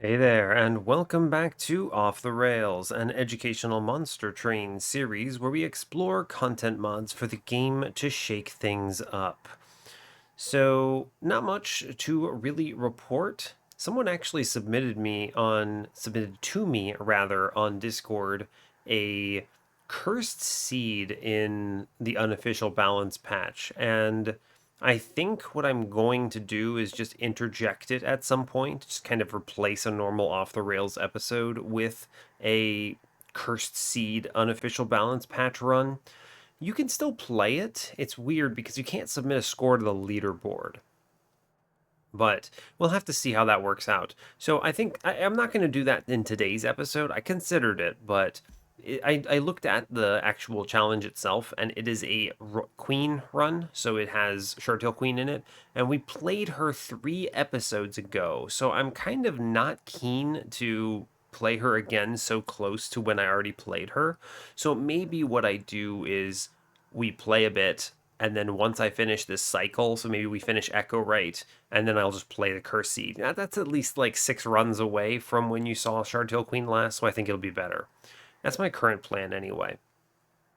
Hey there, and welcome back to Off the Rails, an educational monster train series where we explore content mods for the game to shake things up. So, not much to really report. Someone actually submitted to me rather on Discord a cursed seed in the unofficial balance patch, and I think what I'm going to do is just interject it at some point, just kind of replace a normal off the rails episode with a cursed seed unofficial balance patch run. You can still play it. It's weird because you can't submit a score to the leaderboard. But we'll have to see how that works out. So I think I'm not going to do that in today's episode. I considered it, but I looked at the actual challenge itself, and it is a queen run, so it has Shardtail Queen in it, and we played her 3 episodes ago. So I'm kind of not keen to play her again so close to when I already played her. So maybe what I do is we play a bit, and then once I finish this cycle, so maybe we finish Echo right, and then I'll just play the Curse Seed. Now, that's at least like 6 runs away from when you saw Shardtail Queen last, so I think it'll be better. That's my current plan anyway.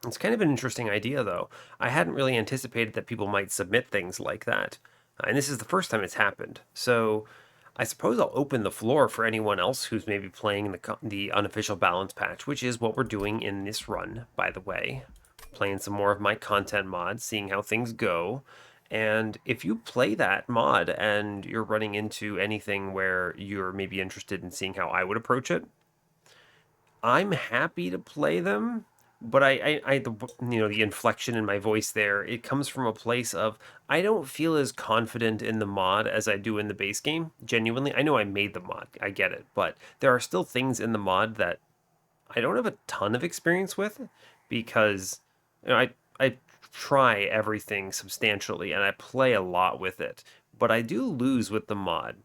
It's kind of an interesting idea, though. I hadn't really anticipated that people might submit things like that. And this is the first time it's happened. So I suppose I'll open the floor for anyone else who's maybe playing the unofficial balance patch, which is what we're doing in this run, by the way. Playing some more of my content mods, seeing how things go. And if you play that mod and you're running into anything where you're maybe interested in seeing how I would approach it, I'm happy to play them, but the inflection in my voice there, it comes from a place of I don't feel as confident in the mod as I do in the base game. Genuinely, I know I made the mod, I get it, but there are still things in the mod that I don't have a ton of experience with because I try everything substantially and I play a lot with it, but I do lose with the mod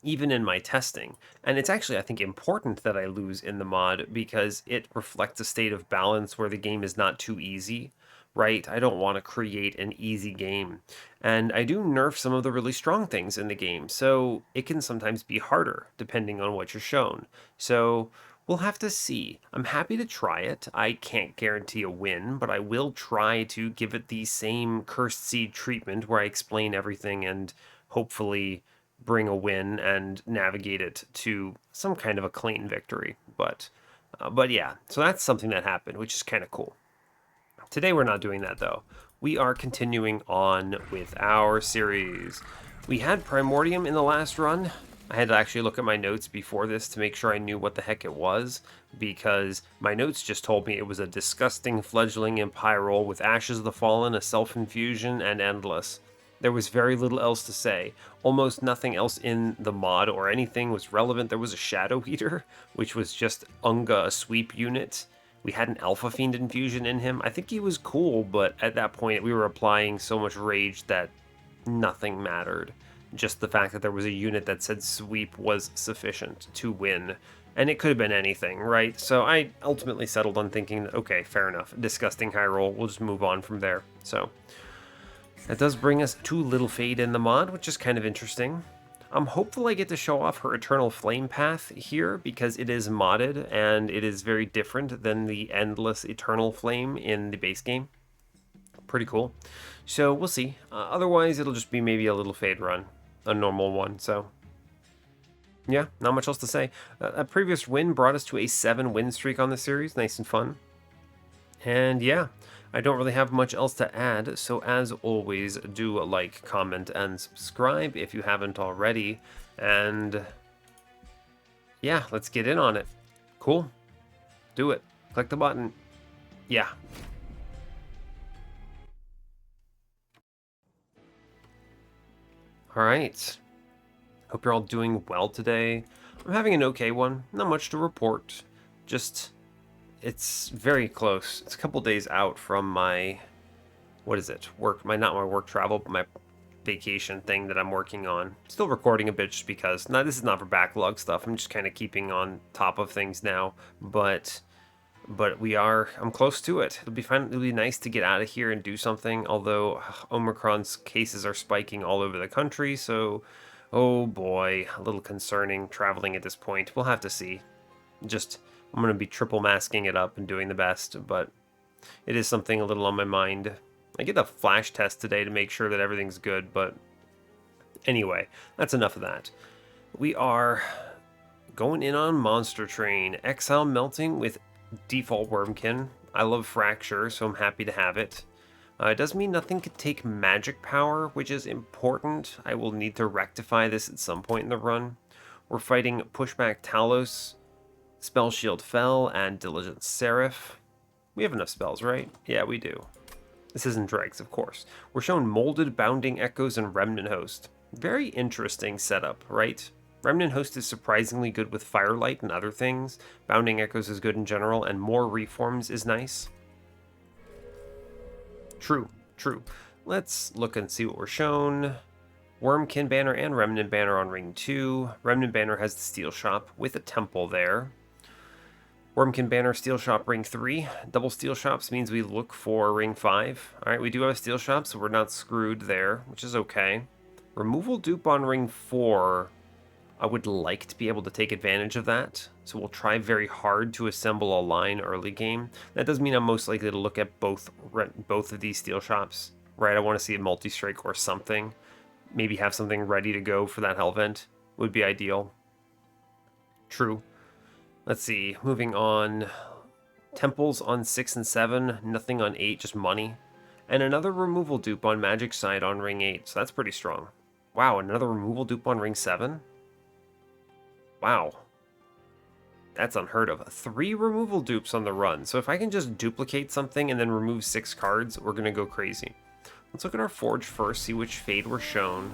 even in my testing. And it's actually, I think, important that I lose in the mod because it reflects a state of balance where the game is not too easy, right? I don't want to create an easy game. And I do nerf some of the really strong things in the game, so it can sometimes be harder depending on what you're shown. So we'll have to see. I'm happy to try it. I can't guarantee a win, but I will try to give it the same cursed seed treatment where I explain everything and hopefully bring a win and navigate it to some kind of a clean victory. But yeah, so that's something that happened, which is kind of cool. Today we're not doing that though. We are continuing on with our series. We had Primordium in the last run. I had to actually look at my notes before this to make sure I knew what the heck it was, because my notes just told me it was a disgusting fledgling Empyrol with Ashes of the Fallen, a self-infusion, and Endless. There was very little else to say. Almost nothing else in the mod or anything was relevant. There was a Shadow Eater, which was just Unga, a sweep unit. We had an Alpha Fiend infusion in him. I think he was cool, but at that point we were applying so much rage that nothing mattered. Just the fact that there was a unit that said sweep was sufficient to win. And it could have been anything, right? So I ultimately settled on thinking that, okay, fair enough. Disgusting high roll. We'll just move on from there. So that does bring us to Little Fade in the mod, which is kind of interesting. I'm hopeful I get to show off her Eternal Flame path here because it is modded and it is very different than the Endless Eternal Flame in the base game. Pretty cool. So we'll see. Otherwise, it'll just be maybe a Little Fade run, a normal one. So yeah, not much else to say. A previous win brought us to a 7-win streak on the series. Nice and fun. And yeah, I don't really have much else to add, so as always, do like, comment, and subscribe if you haven't already. And yeah, let's get in on it. Cool. Do it. Click the button. Yeah. All right. Hope you're all doing well today. I'm having an okay one. Not much to report. Just, it's very close. It's a couple days out from my, what is it? Work, not my work travel, but my vacation thing that I'm working on. Still recording a bit just because, now this is not for backlog stuff. I'm just kind of keeping on top of things now, but I'm close to it. It'll be fun. It'll be nice to get out of here and do something, although Omicron's cases are spiking all over the country, so Oh boy, a little concerning traveling at this point. We'll have to see. I'm going to be triple masking it up and doing the best, but it is something a little on my mind. I get a flash test today to make sure that everything's good, but anyway, that's enough of that. We are going in on Monster Train. Exile melting with default Wurmkin. I love Fracture, so I'm happy to have it. It does mean nothing could take magic power, which is important. I will need to rectify this at some point in the run. We're fighting Pushback Talos, Spell Shield Fell, and Diligent Seraph. We have enough spells, right? Yeah, we do. This isn't dregs, of course. We're shown Molded, Bounding Echoes, and Remnant Host. Very interesting setup, right? Remnant Host is surprisingly good with Firelight and other things. Bounding Echoes is good in general, and more Reforms is nice. True, true. Let's look and see what we're shown. Wurmkin banner and Remnant banner on ring 2. Remnant banner has the Steel Shop with a temple there. Wurmkin banner, Steel Shop, ring 3. Double Steel Shops means we look for ring 5. Alright, we do have a Steel Shop, so we're not screwed there, which is okay. Removal dupe on ring 4. I would like to be able to take advantage of that, so we'll try very hard to assemble a line early game. That does mean I'm most likely to look at both of these Steel Shops, right? I want to see a multi-strike or something. Maybe have something ready to go for that Hellvent would be ideal. True. Let's see, moving on. Temples on 6 and 7, nothing on 8, just money. And another removal dupe on Magic side on ring 8, so that's pretty strong. Wow, another removal dupe on ring 7? Wow. That's unheard of. 3 removal dupes on the run. So if I can just duplicate something and then remove 6 cards, we're going to go crazy. Let's look at our Forge first, see which fade we're shown.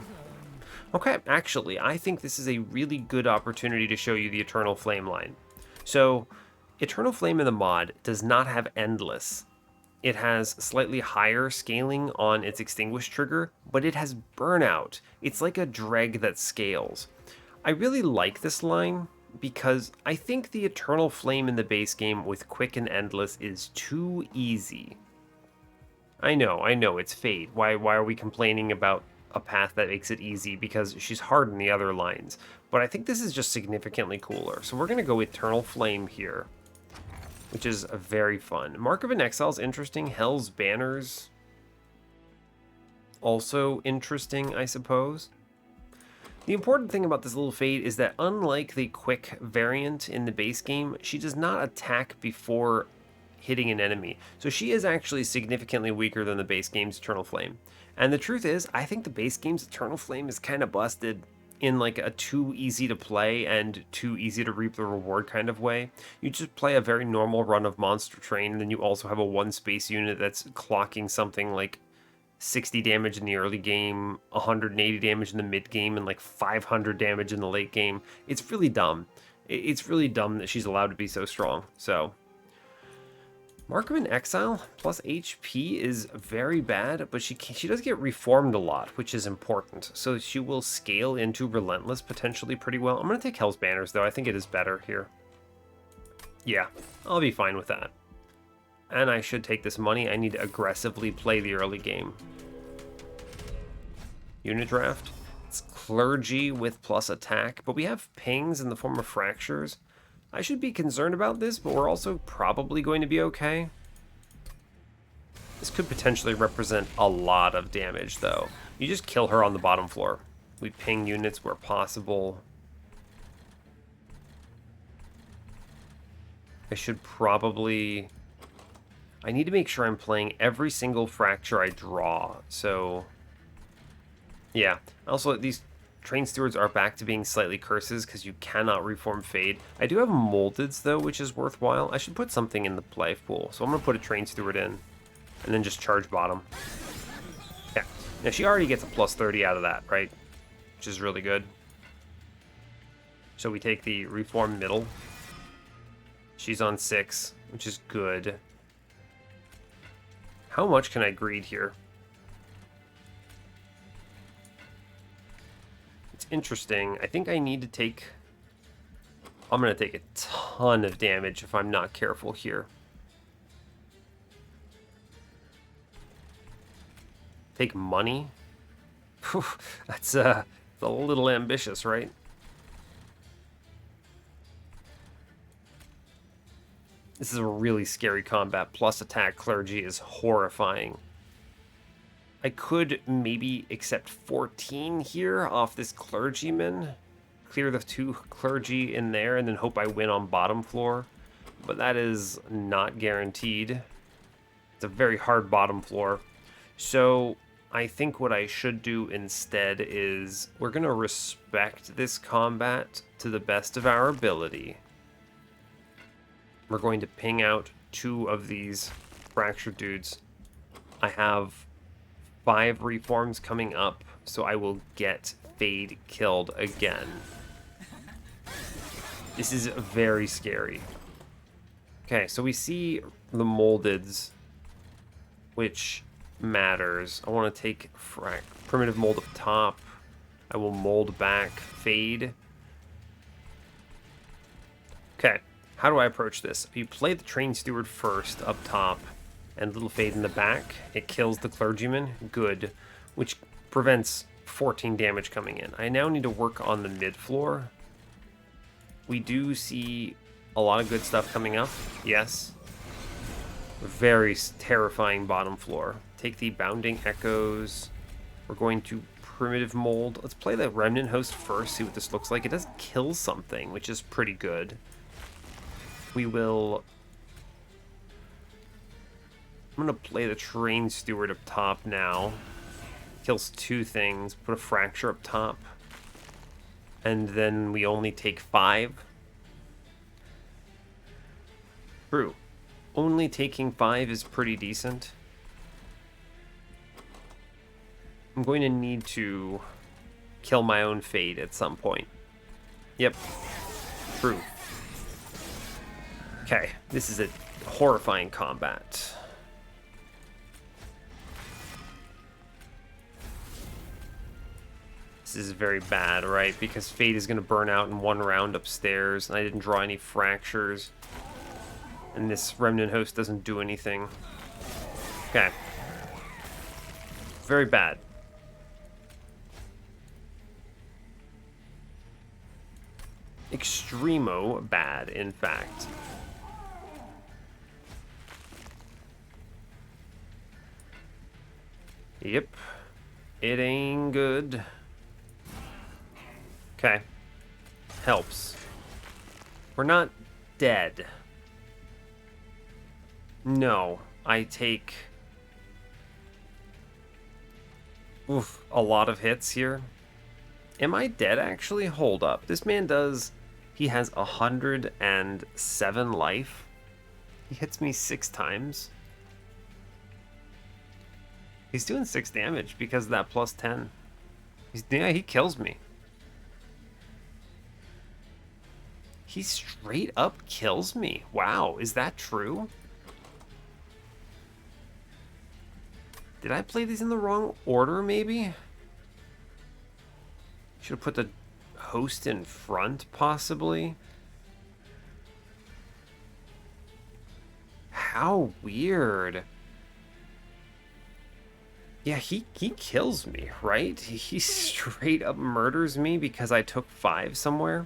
Okay, actually, I think this is a really good opportunity to show you the Eternal Flame line. So, Eternal Flame in the mod does not have Endless. It has slightly higher scaling on its Extinguish trigger, but it has Burnout. It's like a dreg that scales. I really like this line because I think the Eternal Flame in the base game with Quick and Endless is too easy. I know, it's Fade. Why are we complaining about a path that makes it easy? Because she's hard in the other lines. But I think this is just significantly cooler. So we're going to go Eternal Flame here, which is very fun. Mark of an Exile is interesting. Hell's Banners, also interesting, I suppose. The important thing about this little fade is that unlike the quick variant in the base game, she does not attack before hitting an enemy. So she is actually significantly weaker than the base game's Eternal Flame. And the truth is, I think the base game's Eternal Flame is kind of busted in like a too easy to play and too easy to reap the reward kind of way. You just play a very normal run of Monster Train, and then you also have a 1 space unit that's clocking something like 60 damage in the early game, 180 damage in the mid game, and like 500 damage in the late game. It's really dumb. It's really dumb that she's allowed to be so strong. So, Mark of an Exile plus HP is very bad, but she does get reformed a lot, which is important. So she will scale into Relentless potentially pretty well. I'm going to take Hell's Banners, though. I think it is better here. Yeah, I'll be fine with that. And I should take this money. I need to aggressively play the early game. Unit draft. It's Clergy with plus attack, but we have pings in the form of fractures. I should be concerned about this, but we're also probably going to be okay. This could potentially represent a lot of damage, though. You just kill her on the bottom floor. We ping units where possible. I should probably... I need to make sure I'm playing every single fracture I draw, so... Yeah. Also, these Train Stewards are back to being slightly curses because you cannot reform Fade. I do have Moldeds, though, which is worthwhile. I should put something in the play pool, so I'm going to put a Train Steward in, and then just charge bottom. Yeah. Now, she already gets a plus 30 out of that, right? Which is really good. So we take the reform middle. She's on 6, which is good. How much can I greed here? It's interesting. I think I need to take... I'm going to take a ton of damage if I'm not careful here. Take money? Whew, that's It's a little ambitious, right? This is a really scary combat. Plus attack clergy is horrifying. I could maybe accept 14 here off this clergyman. Clear the 2 clergy in there and then hope I win on bottom floor. But that is not guaranteed. It's a very hard bottom floor. So I think what I should do instead is we're going to respect this combat to the best of our ability. We're going to ping out 2 of these fractured dudes. I have 5 reforms coming up, so I will get Fade killed again. This is very scary. Okay, so we see the moldeds, which matters. I want to take primitive mold up top. I will mold back Fade. Okay, how do I approach this? You play the Train Steward first up top, and little Fade in the back. It kills the clergyman. Good. Which prevents 14 damage coming in. I now need to work on the mid floor. We do see a lot of good stuff coming up. Yes. Very terrifying bottom floor. Take the Bounding Echoes. We're going to primitive mold. Let's play the Remnant Host first, see what this looks like. It does kill something, which is pretty good. We will... I'm going to play the Train Steward up top now. Kills 2 things. Put a Fracture up top. And then we only take 5. True. Only taking 5 is pretty decent. I'm going to need to kill my own Fade at some point. Yep. True. Okay, this is a horrifying combat. This is very bad, right? Because Fade is going to burn out in 1 round upstairs, and I didn't draw any fractures. And this Remnant Host doesn't do anything. Okay. Very bad. Extremo bad, in fact. Yep. It ain't good. Okay. Helps. We're not dead. No. I take... Oof, a lot of hits here. Am I dead, actually? Hold up. This man does... He has 107 life. He hits me 6 times. He's doing 6 damage because of that plus 10. Yeah, he kills me. He straight up kills me. Wow, is that true? Did I play these in the wrong order, maybe? Should have put the host in front, possibly. How weird. Yeah, he kills me, right? He straight up murders me because I took 5 somewhere.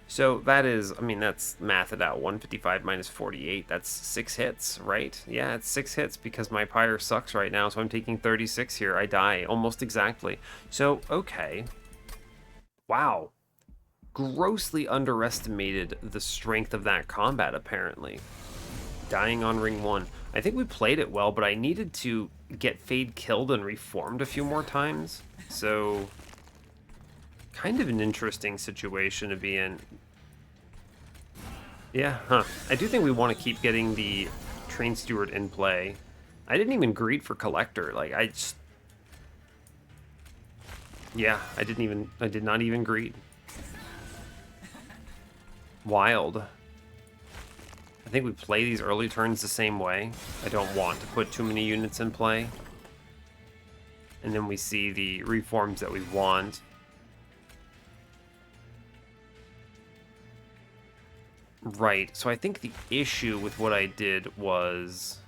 So that is, I mean, that's math it out. 155 minus 48, that's 6 hits, right? Yeah, it's 6 hits because my pyre sucks right now, so I'm taking 36 here. I die almost exactly. So, okay. Wow. Grossly underestimated the strength of that combat, apparently. Dying on ring 1. I think we played it well, but I needed to get Fade killed and reformed a few more times. So, kind of an interesting situation to be in. Yeah, huh. I do think we want to keep getting the Train Steward in play. I didn't even greet for Collector. Like, I just... Yeah, I did not even greet. Wild. I think we play these early turns the same way. I don't want to put too many units in play. And then we see the reforms that we want. Right, so I think the issue with what I did was...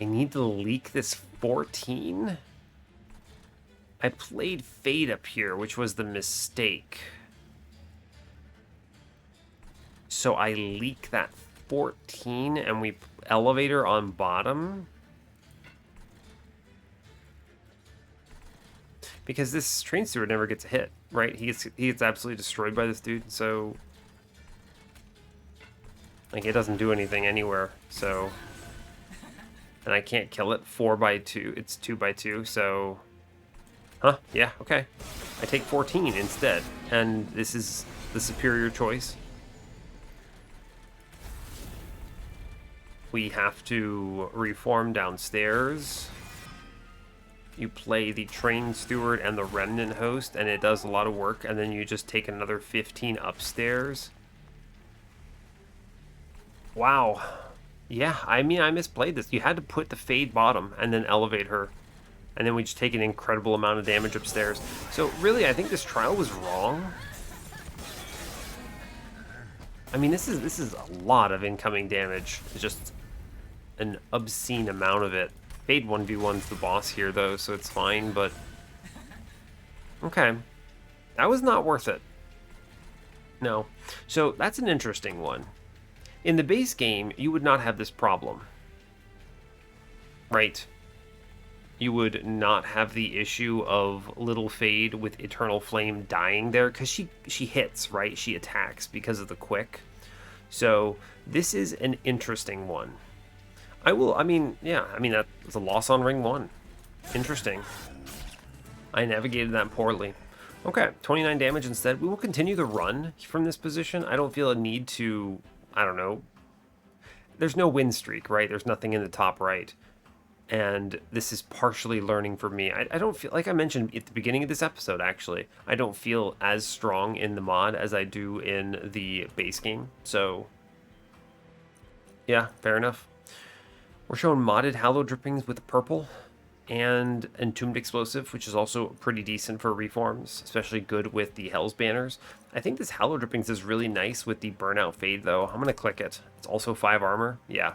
I need to leak this 14? I played Fade up here, which was the mistake. So I leak that 14 and we elevator on bottom. Because this train steward never gets a hit, right? He gets absolutely destroyed by this dude, so like it doesn't do anything anywhere, so and I can't kill it 4x2. It's 2x2, so yeah, okay. I take 14 instead, and this is the superior choice. We have to reform downstairs. You play the train steward and the remnant host, and it does a lot of work, and then you just take another 15 upstairs. Wow. Yeah, I mean, I misplayed this. You had to put the Fade bottom and then elevate her. And then we just take an incredible amount of damage upstairs. So really, I think this trial was wrong. I mean, this is a lot of incoming damage. It's just an obscene amount of it. Fade 1v1's the boss here, though, so it's fine, but... Okay. That was not worth it. No. So, that's an interesting one. In the base game, you would not have this problem. Right? You would not have the issue of Little Fade with Eternal Flame dying there, because she hits, right? She attacks because of the quick. So, this is an interesting one. that was a loss on ring 1. Interesting. I navigated that poorly. Okay, 29 damage instead. We will continue the run from this position. I don't feel a need to, I don't know. There's no win streak, right? There's nothing in the top right. And this is partially learning for me. I don't feel, like I mentioned at the beginning of this episode, actually, I don't feel as strong in the mod as I do in the base game. So, yeah, fair enough. We're showing modded Hallow Drippings with purple and Entombed Explosive, which is also pretty decent for reforms, especially good with the Hell's Banners. I think this Hallow Drippings is really nice with the Burnout Fade, though. I'm going to click it. It's also 5 armor. Yeah.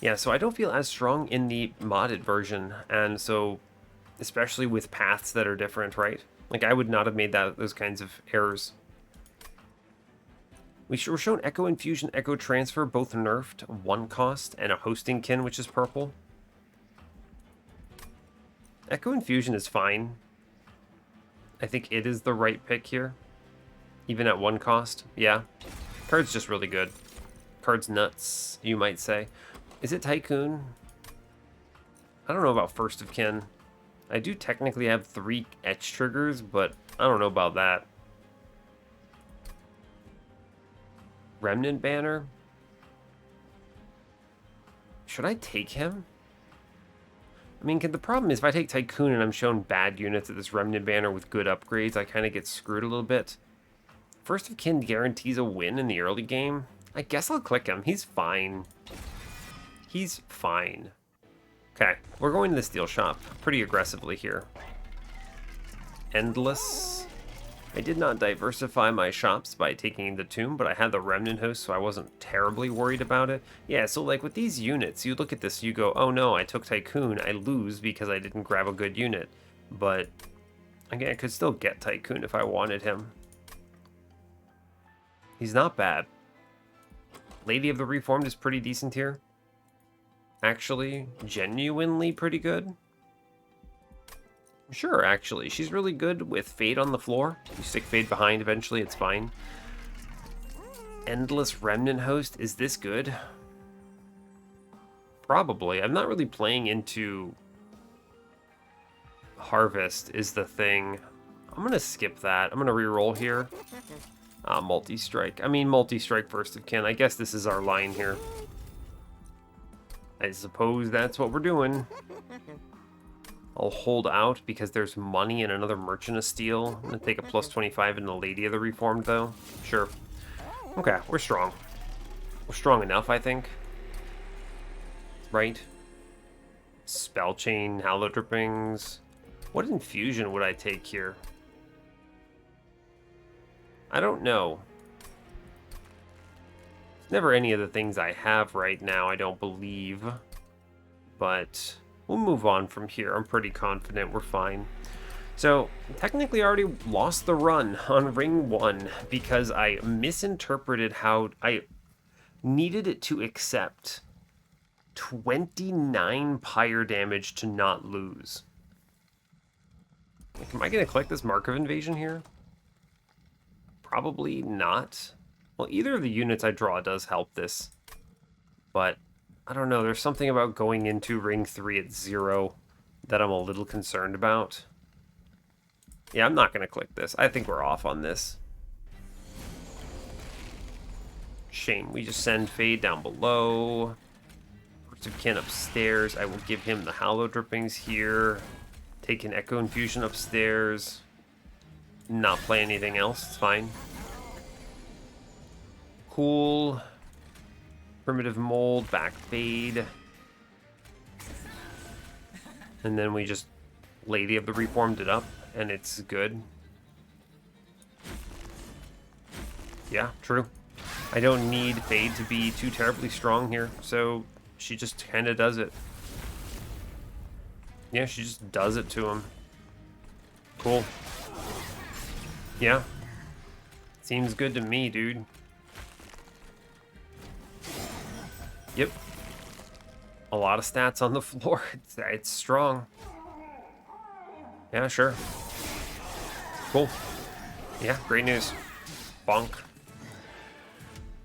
Yeah, so I don't feel as strong in the modded version, and so, especially with paths that are different, right? Like, I would not have made those kinds of errors. We're shown Echo Infusion, Echo Transfer, both nerfed, 1 cost, and a Hosting Kin, which is purple. Echo Infusion is fine. I think it is the right pick here. Even at 1 cost, yeah. Card's just really good. Card's nuts, you might say. Is it Tycoon? I don't know about First of Kin. I do technically have 3 etch triggers, but I don't know about that. Remnant Banner? Should I take him? I mean, the problem is if I take Tycoon and I'm shown bad units at this Remnant Banner with good upgrades, I kind of get screwed a little bit. First of Kin guarantees a win in the early game. I guess I'll click him. He's fine. He's fine. Okay, we're going to the steel shop pretty aggressively here. Endless. I did not diversify my shops by taking the tomb, but I had the remnant host, so I wasn't terribly worried about it. Yeah, so like with these units, you look at this, you go, oh no, I took Tycoon, I lose because I didn't grab a good unit. But, again, I could still get Tycoon if I wanted him. He's not bad. Lady of the Reformed is pretty decent here. Actually, genuinely pretty good. Sure, actually. She's really good with Fade on the floor. You stick Fade behind eventually, it's fine. Endless Remnant Host, is this good? Probably. I'm not really playing into Harvest is the thing. I'm going to skip that. I'm going to reroll here. Multi-strike. I mean, multi-strike First of Kin. I guess this is our line here. I suppose that's what we're doing. I'll hold out because there's money and another Merchant of Steel. I'm going to take a plus 25 in the Lady of the Reformed, though. Sure. Okay, we're strong. We're strong enough, I think. Right? Spell Chain, Hallow Drippings. What infusion would I take here? I don't know. Never any of the things I have right now, I don't believe. But We'll move on from here. I'm pretty confident we're fine. So, technically I already lost the run on ring 1 because I misinterpreted how I needed it to accept 29 pyre damage to not lose. Like, am I going to click this Mark of Invasion here? Probably not. Well, either of the units I draw does help this. But, I don't know, there's something about going into ring 3 at 0 that I'm a little concerned about. Yeah, I'm not going to click this. I think we're off on this. Shame. We just send Fade down below. First of Kin upstairs. I will give him the Hallow Drippings here. Take an Echo Infusion upstairs. Not play anything else. It's fine. Cool. Primitive Mold. Back Fade. And then we just Lady of the Reformed it up. And it's good. Yeah, true. I don't need Fade to be too terribly strong here, so she just kind of does it. Yeah, she just does it to him. Cool. Yeah. Seems good to me, dude. Yep. A lot of stats on the floor. It's strong. Yeah, sure. Cool. Yeah, great news. Bonk.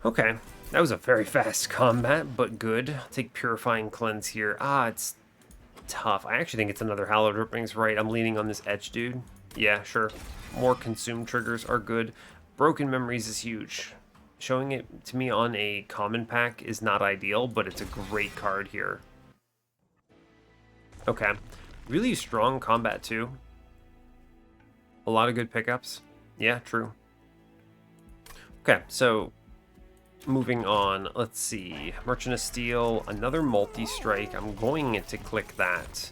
Okay, that was a very fast combat, but good. I'll take Purifying Cleanse here. Ah, it's tough. I actually think it's another Hallowed Drippings, right? I'm leaning on this Etch dude. Yeah, sure. More Consume triggers are good. Broken Memories is huge. Showing it to me on a common pack is not ideal, but it's a great card here. Okay. Really strong combat, too. A lot of good pickups. Yeah, true. Okay, so moving on, let's see. Merchant of Steel, another multi-strike. I'm going to click that.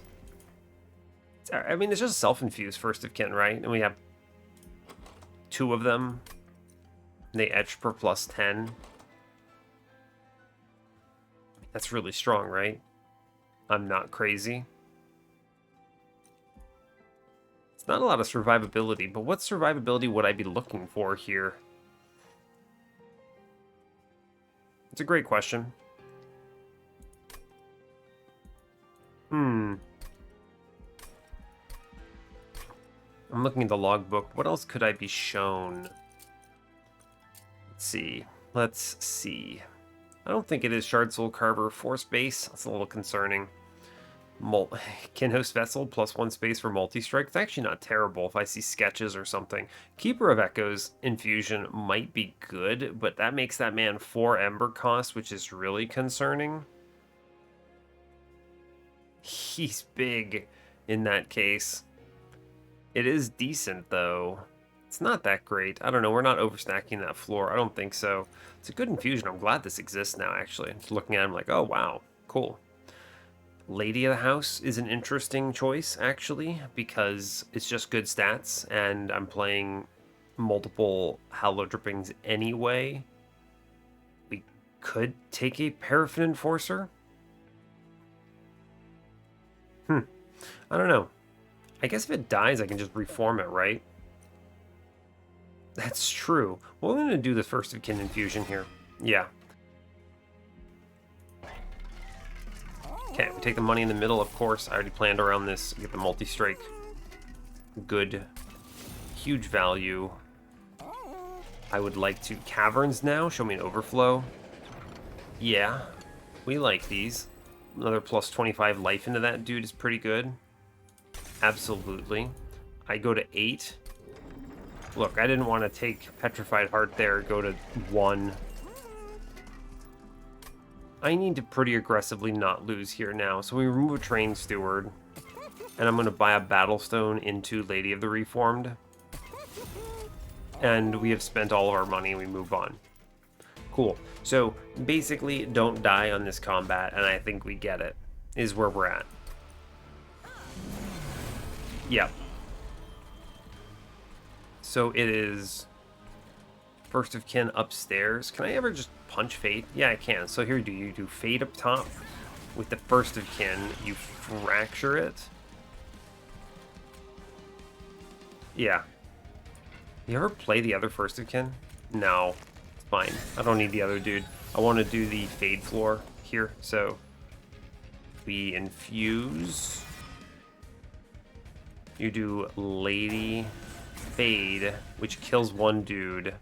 I mean, it's just self-infused First of Kin, right? And we have 2 of them. They etch per +10. That's really strong, right? I'm not crazy. It's not a lot of survivability, but what survivability would I be looking for here? It's a great question. I'm looking at the logbook. What else could I be shown? Let's see. I don't think it is Shard Soul Carver. Force Base. That's a little concerning. Kinhost Vessel, +1 space for multi-strike. It's actually not terrible if I see sketches or something. Keeper of Echoes Infusion might be good, but that makes that man 4 Ember cost, which is really concerning. He's big in that case. It is decent, though. It's not that great. I don't know. We're not overstacking that floor. I don't think so. It's a good infusion. I'm glad this exists now, actually. Just looking at him like, oh, wow. Cool. Lady of the House is an interesting choice, actually, because it's just good stats, and I'm playing multiple Hallow Drippings anyway. We could take a Paraffin Enforcer. I don't know. I guess if it dies, I can just reform it, right? That's true. Well, we're going to do the First of Kin infusion here. Yeah. Okay, we take the money in the middle, of course. I already planned around this. Get the multi-strike. Good. Huge value. I would like to Caverns now. Show me an overflow. Yeah. We like these. Another +25 life into that dude is pretty good. Absolutely. I go to 8. Look, I didn't want to take Petrified Heart there. Go to 1. I need to pretty aggressively not lose here now. So we remove a Train Steward. And I'm going to buy a Battlestone into Lady of the Reformed. And we have spent all of our money and we move on. Cool. So basically, don't die on this combat, and I think we get it, is where we're at. Yep. So it is First of Kin upstairs. Can I ever just punch Fate? Yeah, I can. So here, do you do Fate up top? with the first of kin, you fracture it. Yeah. You ever play the other first of kin? No. It's fine. I don't need the other dude. I want to do the fade floor here, so we infuse. You do Lady Fade, which kills one dude.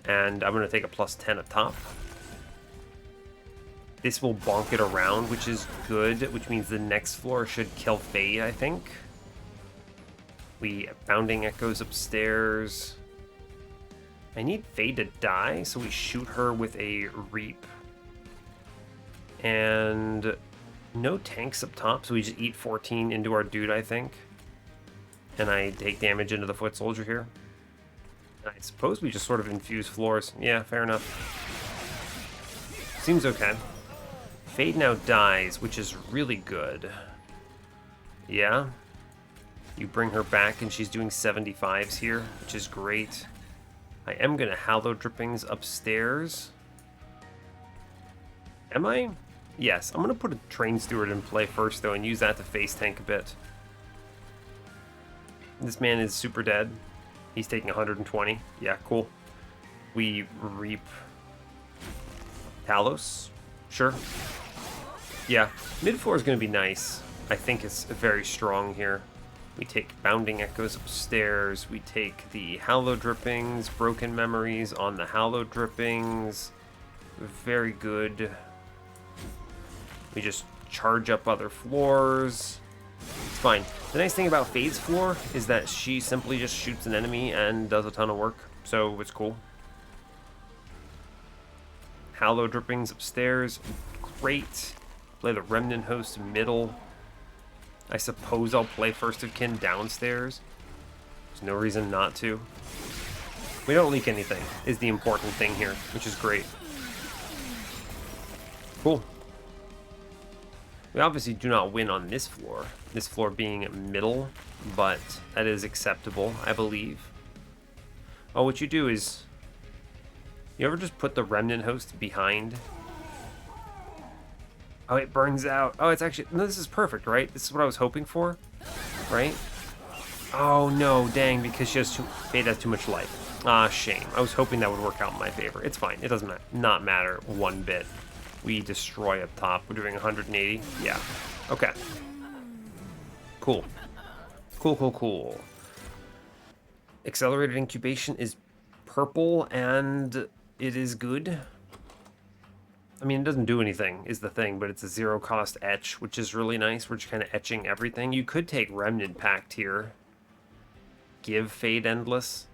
And I'm going to take a +10 up top. This will bonk it around, which is good, which means the next floor should kill Fade, I think. We Bounding Echoes upstairs. I need Fade to die, so we shoot her with a Reap. And no tanks up top, so we just eat 14 into our dude, I think. And I take damage into the foot soldier here. And I suppose we just sort of infuse floors. Yeah, fair enough. Seems okay. Fade now dies, which is really good. Yeah. You bring her back, and she's doing 75s here, which is great. I am going to Hallow Drippings upstairs. Am I? Yes, I'm going to put a Train Steward in play first, though, and use that to face tank a bit. This man is super dead. He's taking 120. Yeah, cool. We Reap Talos. Sure. Yeah, mid-floor is going to be nice. I think it's very strong here. We take Bounding Echoes upstairs. We take the Hallow Drippings, Broken Memories on the Hallow Drippings. Very good. We just charge up other floors. It's fine. The nice thing about Fade's floor is that she simply just shoots an enemy and does a ton of work, so it's cool. Hallow Drippings upstairs. Great. Play the Remnant Host middle. I suppose I'll play First of Kin downstairs. There's no reason not to. We don't leak anything, is the important thing here, which is great. Cool. We obviously do not win on this floor being middle, but that is acceptable, I believe. Oh, what you do is, you ever just put the Remnant Host behind? Oh, it burns out. Oh, it's actually, no, this is perfect, right? This is what I was hoping for, right? Oh no, dang, because she has Fade has too much life. Ah, shame. I was hoping that would work out in my favor. It's fine. It doesn't not matter one bit. We destroy up top. We're doing 180. Yeah. Okay. Cool. Cool. Accelerated incubation is purple and it is good. I mean, it doesn't do anything, is the thing, but it's a zero-cost etch, which is really nice. We're just kind of etching everything. You could take Remnant Pact here. Give Fade Endless.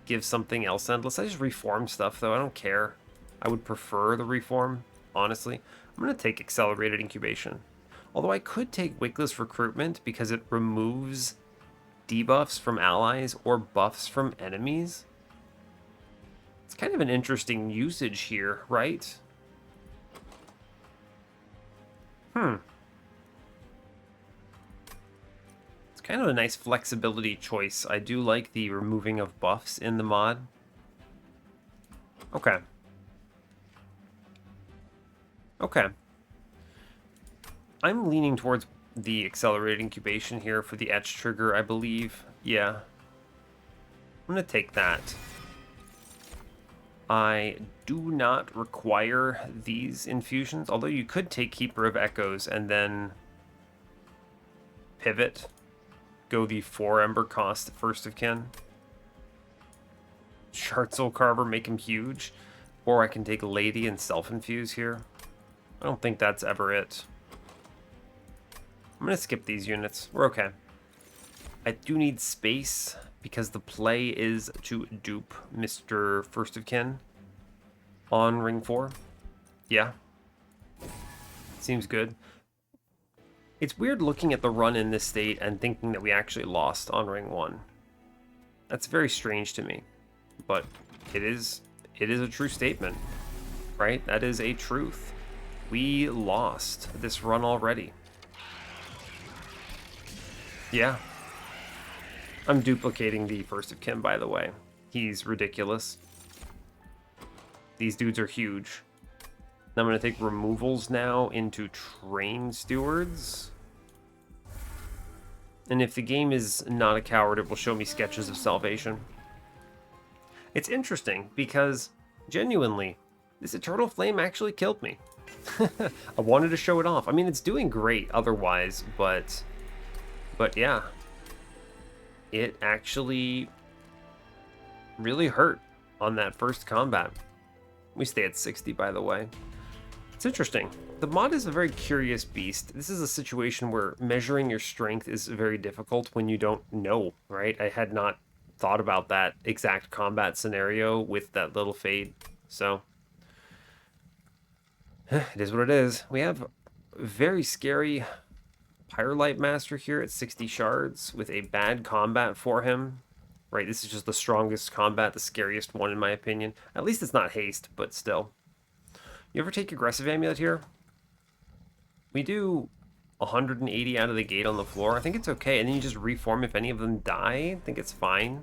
Give something else Endless. I just reform stuff, though. I don't care. I would prefer the reform, honestly. I'm going to take Accelerated Incubation. Although I could take Wickless Recruitment because it removes debuffs from allies or buffs from enemies. It's kind of an interesting usage here, right? It's kind of a nice flexibility choice. I do like the removing of buffs in the mod. Okay. I'm leaning towards the accelerated incubation here for the etch trigger, I believe. Yeah. I'm going to take that. I do not require these infusions, although you could take Keeper of Echoes and then pivot. Go the 4 Ember cost First of Kin. Shard Soul Carver, make him huge. Or I can take Lady and self-infuse here. I don't think that's ever it. I'm going to skip these units. We're okay. I do need space because the play is to dupe Mr. First of Kin on Ring 4. Yeah. Seems good. It's weird looking at the run in this state and thinking that we actually lost on Ring 1. That's very strange to me. But it is a true statement, right? That is a truth. We lost this run already. Yeah. I'm duplicating the First of Kin, by the way. He's ridiculous. These dudes are huge. I'm going to take removals now into Train Stewards. And if the game is not a coward, it will show me sketches of salvation. It's interesting because, genuinely, this Eternal Flame actually killed me. I wanted to show it off. I mean, it's doing great otherwise, but yeah. It actually really hurt on that first combat. We stay at 60, by the way. It's interesting. The mod is a very curious beast. This is a situation where measuring your strength is very difficult when you don't know, right? I had not thought about that exact combat scenario with that little fade, so it is what it is. We have a very scary Pyrolite Master here at 60 shards with a bad combat for him. Right, this is just the strongest combat, the scariest one in my opinion. At least it's not haste, but still. You ever take Aggressive Amulet here? We do 180 out of the gate on the floor. I think it's okay, and then you just reform if any of them die. I think it's fine.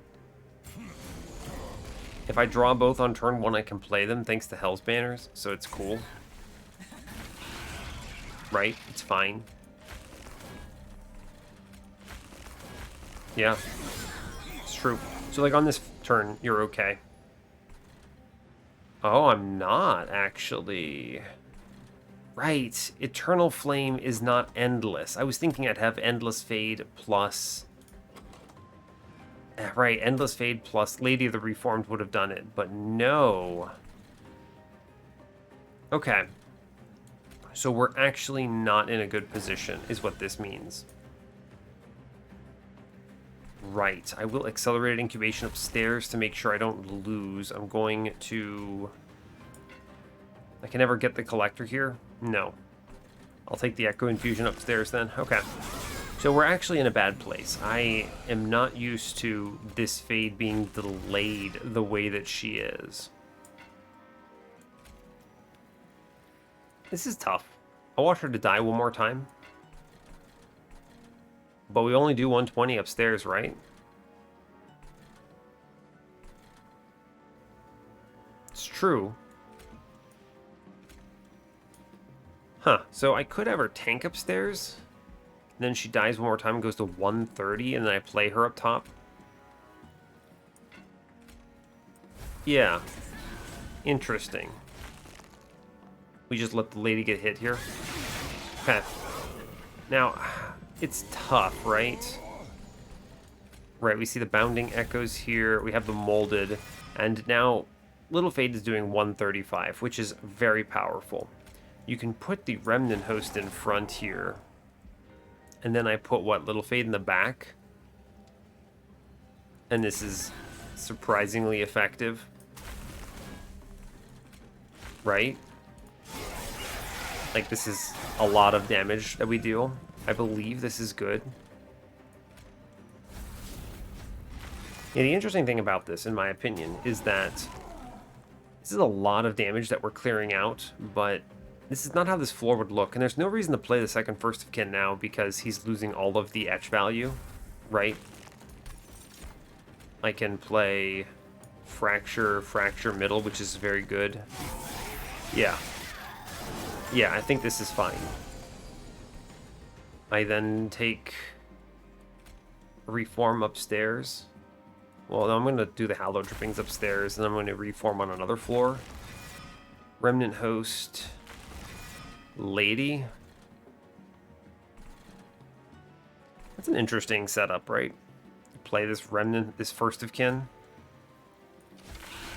If I draw both on turn 1, I can play them thanks to Hell's Banners, so it's cool. Right, it's fine. Yeah, it's true. So like on this turn, you're okay. Oh, I'm not, actually. Right, Eternal Flame is not endless. I was thinking I'd have Endless Fade plus... Right, Endless Fade plus Lady of the Reformed would have done it, but no. Okay. So we're actually not in a good position, is what this means. Right, I will accelerate incubation upstairs to make sure I don't lose. I'm going to... I can never get the collector here? No. I'll take the Echo Infusion upstairs then. Okay. So we're actually in a bad place. I am not used to this fade being delayed the way that she is. This is tough. I want her to die one more time. But we only do 120 upstairs, right? It's true. Huh, so I could have her tank upstairs. Then she dies one more time and goes to 130, and then I play her up top. Yeah. Interesting. We just let the lady get hit here. Okay. Now, it's tough, right? Right, we see the Bounding Echoes here. We have the Molded. And now, Little Fade is doing 135, which is very powerful. You can put the Remnant Host in front here. And then I put, what, Little Fade in the back? And this is surprisingly effective. Right? Like, this is a lot of damage that we deal. I believe this is good. Yeah, the interesting thing about this, in my opinion, is that this is a lot of damage that we're clearing out, but this is not how this floor would look, and there's no reason to play the second First of Kin now because he's losing all of the etch value, right? I can play Fracture Middle, which is very good. Yeah. Yeah, I think this is fine. I then take Reform upstairs. Well, I'm going to do the Hallowed Drippings upstairs, and I'm going to Reform on another floor. Remnant Host... Lady. That's an interesting setup, right? Play this Remnant, this First of Kin.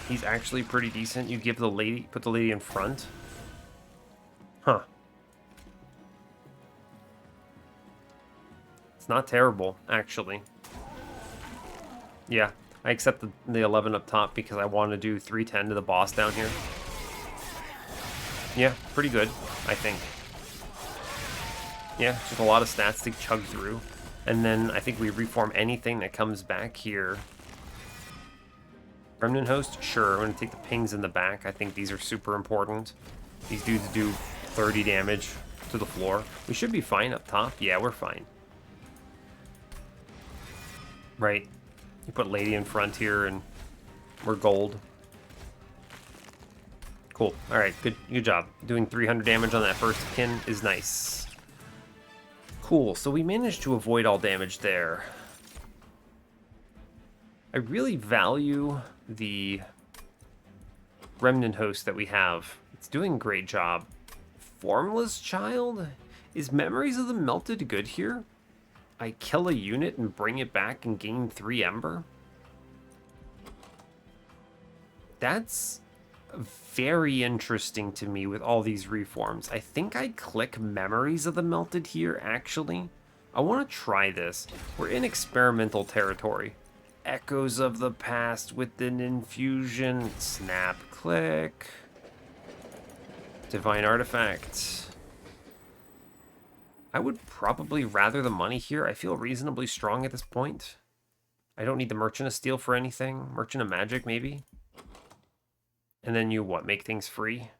He's actually pretty decent. You give the lady, put the lady in front. Huh. It's not terrible, actually. Yeah, I accept the 11 up top because I want to do 310 to the boss down here. Yeah, pretty good, I think. Yeah, just a lot of stats to chug through. And then I think we reform anything that comes back here. Remnant Host? Sure, I'm going to take the pings in the back. I think these are super important. These dudes do 30 damage to the floor. We should be fine up top. Yeah, we're fine. Right. You put Lady in front here and we're gold. Cool. All right, good job. Doing 300 damage on that first kin is nice. Cool, so we managed to avoid all damage there. I really value the Remnant host that we have. It's doing a great job. Formless Child? Is Memories of the Melted good here? I kill a unit and bring it back and gain 3 Ember? That's very interesting to me with all these reforms. I think I'd click Memories of the Melted here, actually. I want to try this. We're in experimental territory. Echoes of the Past with an infusion. Snap, click. Divine Artifact. I would probably rather the money here. I feel reasonably strong at this point. I don't need the Merchant of Steel for anything. Merchant of Magic, maybe? And then you, what, make things free?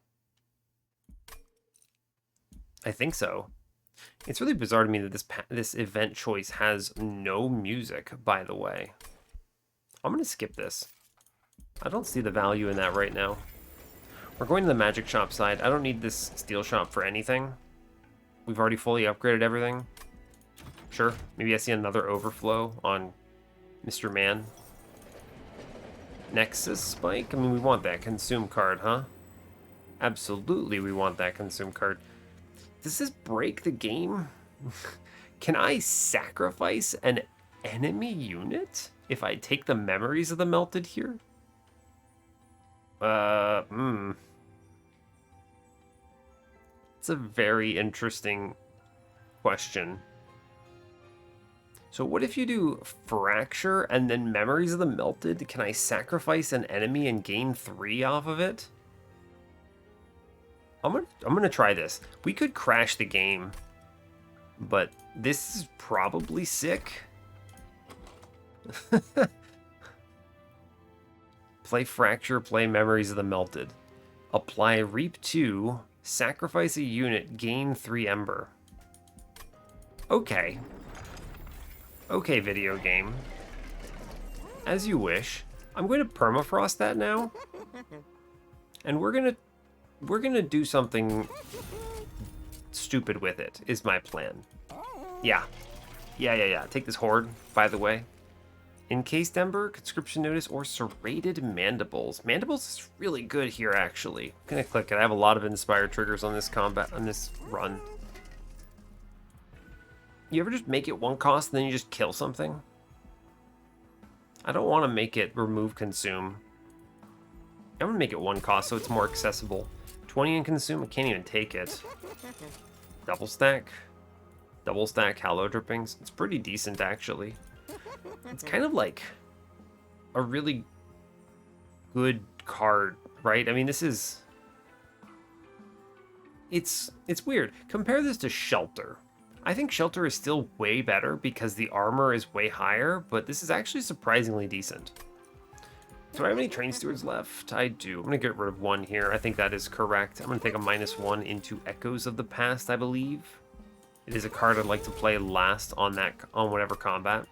I think so. It's really bizarre to me that this event choice has no music, by the way. I'm going to skip this. I don't see the value in that right now. We're going to the magic shop side. I don't need this steel shop for anything. We've already fully upgraded everything. Sure, maybe I see another overflow on Mr. Man. Nexus Spike? I mean, we want that consume card, huh? Absolutely, we want that consume card. Does this break the game? Can I sacrifice an enemy unit if I take the Memories of the Melted here? It's a very interesting question. So what if you do Fracture and then Memories of the Melted? Can I sacrifice an enemy and gain 3 off of it? I'm gonna try this. We could crash the game, but this is probably sick. Play Fracture, play Memories of the Melted. Apply Reap 2, sacrifice a unit, gain 3 Ember. Okay. Okay, video game. As you wish. I'm going to permafrost that now. And we're gonna do something stupid with it, is my plan. Yeah. Take this Horde, by the way. Encased Ember, Conscription Notice, or Serrated Mandibles. Mandibles is really good here, actually. I'm gonna click it. I have a lot of inspired triggers on this run. You ever just make it 1 cost and then you just kill something? I don't want to make it remove consume. I'm gonna make it 1 cost so it's more accessible. 20 in consume, I can't even take it. Double stack Hallow Drippings. It's pretty decent, actually. It's kind of like a really good card, right? I mean, this is... It's weird. Compare this to Shelter. I think Shelter is still way better because the armor is way higher, but this is actually surprisingly decent. Do I have any Train Stewards left? I do. I'm going to get rid of 1 here. I think that is correct. I'm going to take a -1 into Echoes of the Past, I believe. It is a card I'd like to play last on whatever combat.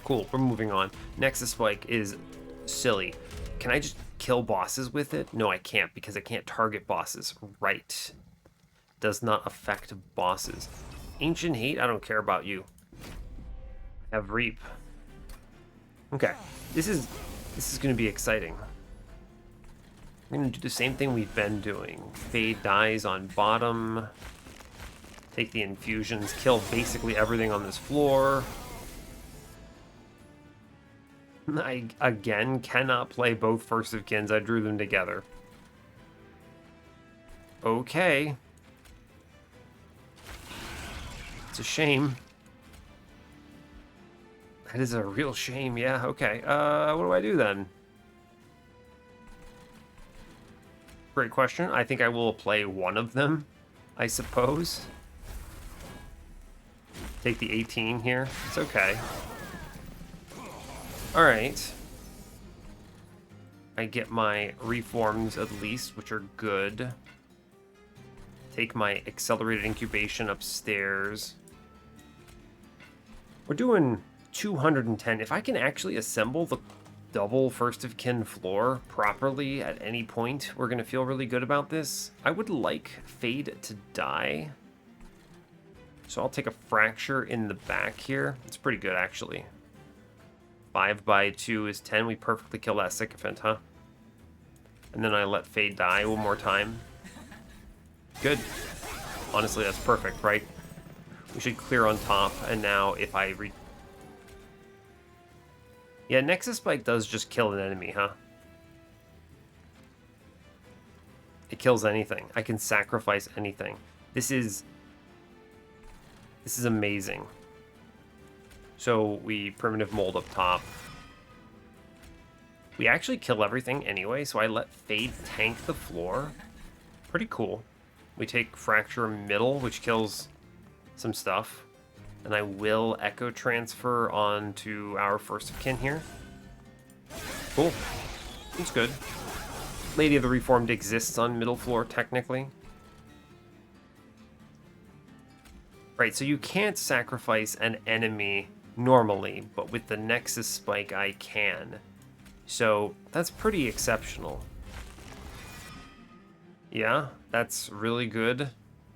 Cool, we're moving on. Nexus Spike is silly. Can I just kill bosses with it? No, I can't because I can't target bosses. Right. Does not affect bosses. Ancient Hate, I don't care about you. Have Reap. Okay, this is going to be exciting. We're going to do the same thing we've been doing. Fade dies on bottom. Take the infusions, kill basically everything on this floor. I, again, cannot play both First of Kins. I drew them together. Okay. It's a shame. That is a real shame, yeah, okay. What do I do then? Great question. I think I will play one of them, I suppose. Take the 18 here. It's okay. Alright. I get my reforms at least, which are good. Take my accelerated incubation upstairs. We're doing 210. If I can actually assemble the double first of kin floor properly at any point, we're going to feel really good about this. I would like Fade to die. So I'll take a fracture in the back here. It's pretty good, actually. 5 by 2 is 10. We perfectly kill that sycophant, huh? And then I let Fade die one more time. Good. Honestly, that's perfect, right? We should clear on top, and now if I Yeah, Nexus Spike does just kill an enemy, huh? It kills anything. I can sacrifice anything. This is amazing. So we primitive mold up top. We actually kill everything anyway, so I let Fade tank the floor. Pretty cool. We take Fracture middle, which kills some stuff. And I will Echo Transfer onto our first of kin here. Cool. It's good. Lady of the Reformed exists on middle floor, technically. Right, so you can't sacrifice an enemy normally, but with the Nexus Spike, I can. So that's pretty exceptional. Yeah, that's really good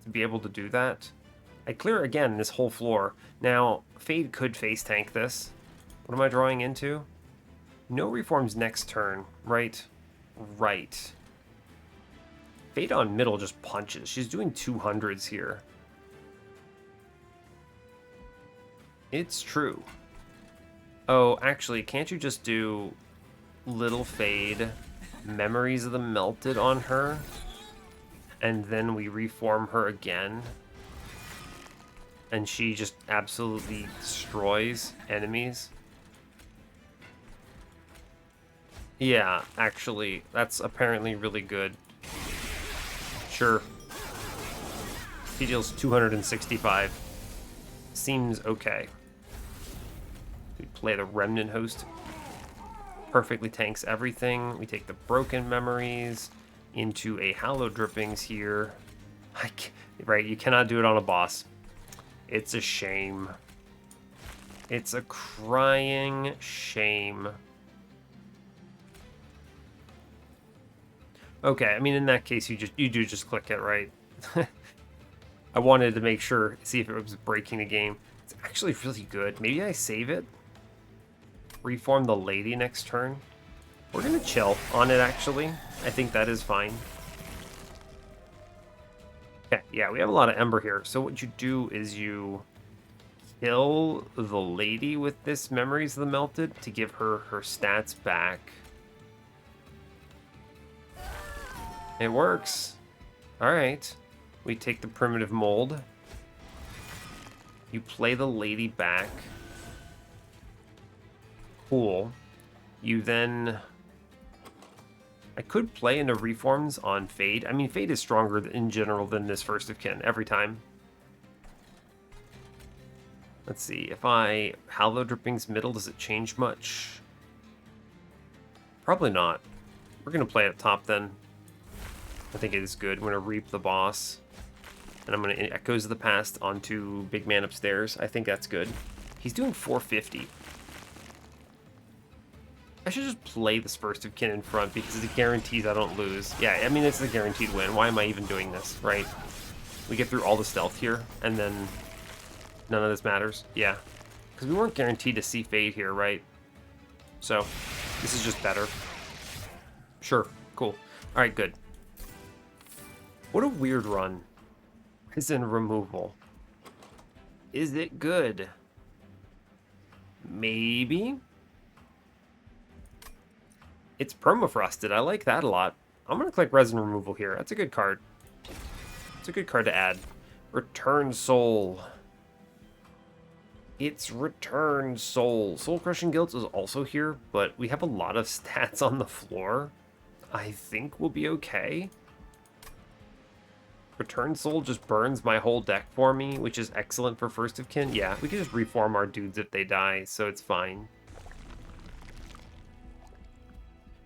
to be able to do that. I clear again this whole floor. Now, Fade could face tank this. What am I drawing into? No reforms next turn, right? Right. Fade on middle just punches. She's doing 200s here. It's true. Oh, actually, can't you just do little Fade, Memories of the Melted on her, and then we reform her again? And she just absolutely destroys enemies. Yeah, actually, that's apparently really good. Sure. He deals 265. Seems okay. We play the Remnant Host. Perfectly tanks everything. We take the Broken Memories into a Hallowed Drippings here. Right, you cannot do it on a boss. It's a shame. It's a crying shame. Okay, I mean, in that case, you do just click it, right? I wanted to make sure, see if it was breaking the game. It's actually really good. Maybe I save it. Reform the lady next turn. We're gonna chill on it, actually. I think that is fine. Okay, yeah, we have a lot of Ember here. So what you do is you kill the lady with this Memories of the Melted to give her her stats back. It works. All right. We take the primitive mold. You play the lady back. Cool. You then... I could play into reforms on Fade. I mean, Fade is stronger in general than this first of kin every time. Let's see. If I Hallow Drippings middle, does it change much? Probably not. We're going to play up top then. I think it is good. I'm going to reap the boss. And I'm going to Echoes of the Past onto Big Man upstairs. I think that's good. He's doing 450. I should just play this first of kin in front because it guarantees I don't lose. Yeah, I mean, it's a guaranteed win. Why am I even doing this, right? We get through all the stealth here, and then none of this matters. Yeah, because we weren't guaranteed to see Fade here, right? So this is just better. Sure, cool. All right, good. What a weird run. Prison removal. Is it good? Maybe? It's permafrosted. I like that a lot. I'm going to click Resin Removal here. That's a good card. It's a good card to add. Return Soul. It's Return Soul. Soul Crushing Guilt is also here, but we have a lot of stats on the floor. I think we'll be okay. Return Soul just burns my whole deck for me, which is excellent for first of kin. Yeah, we can just reform our dudes if they die, so it's fine.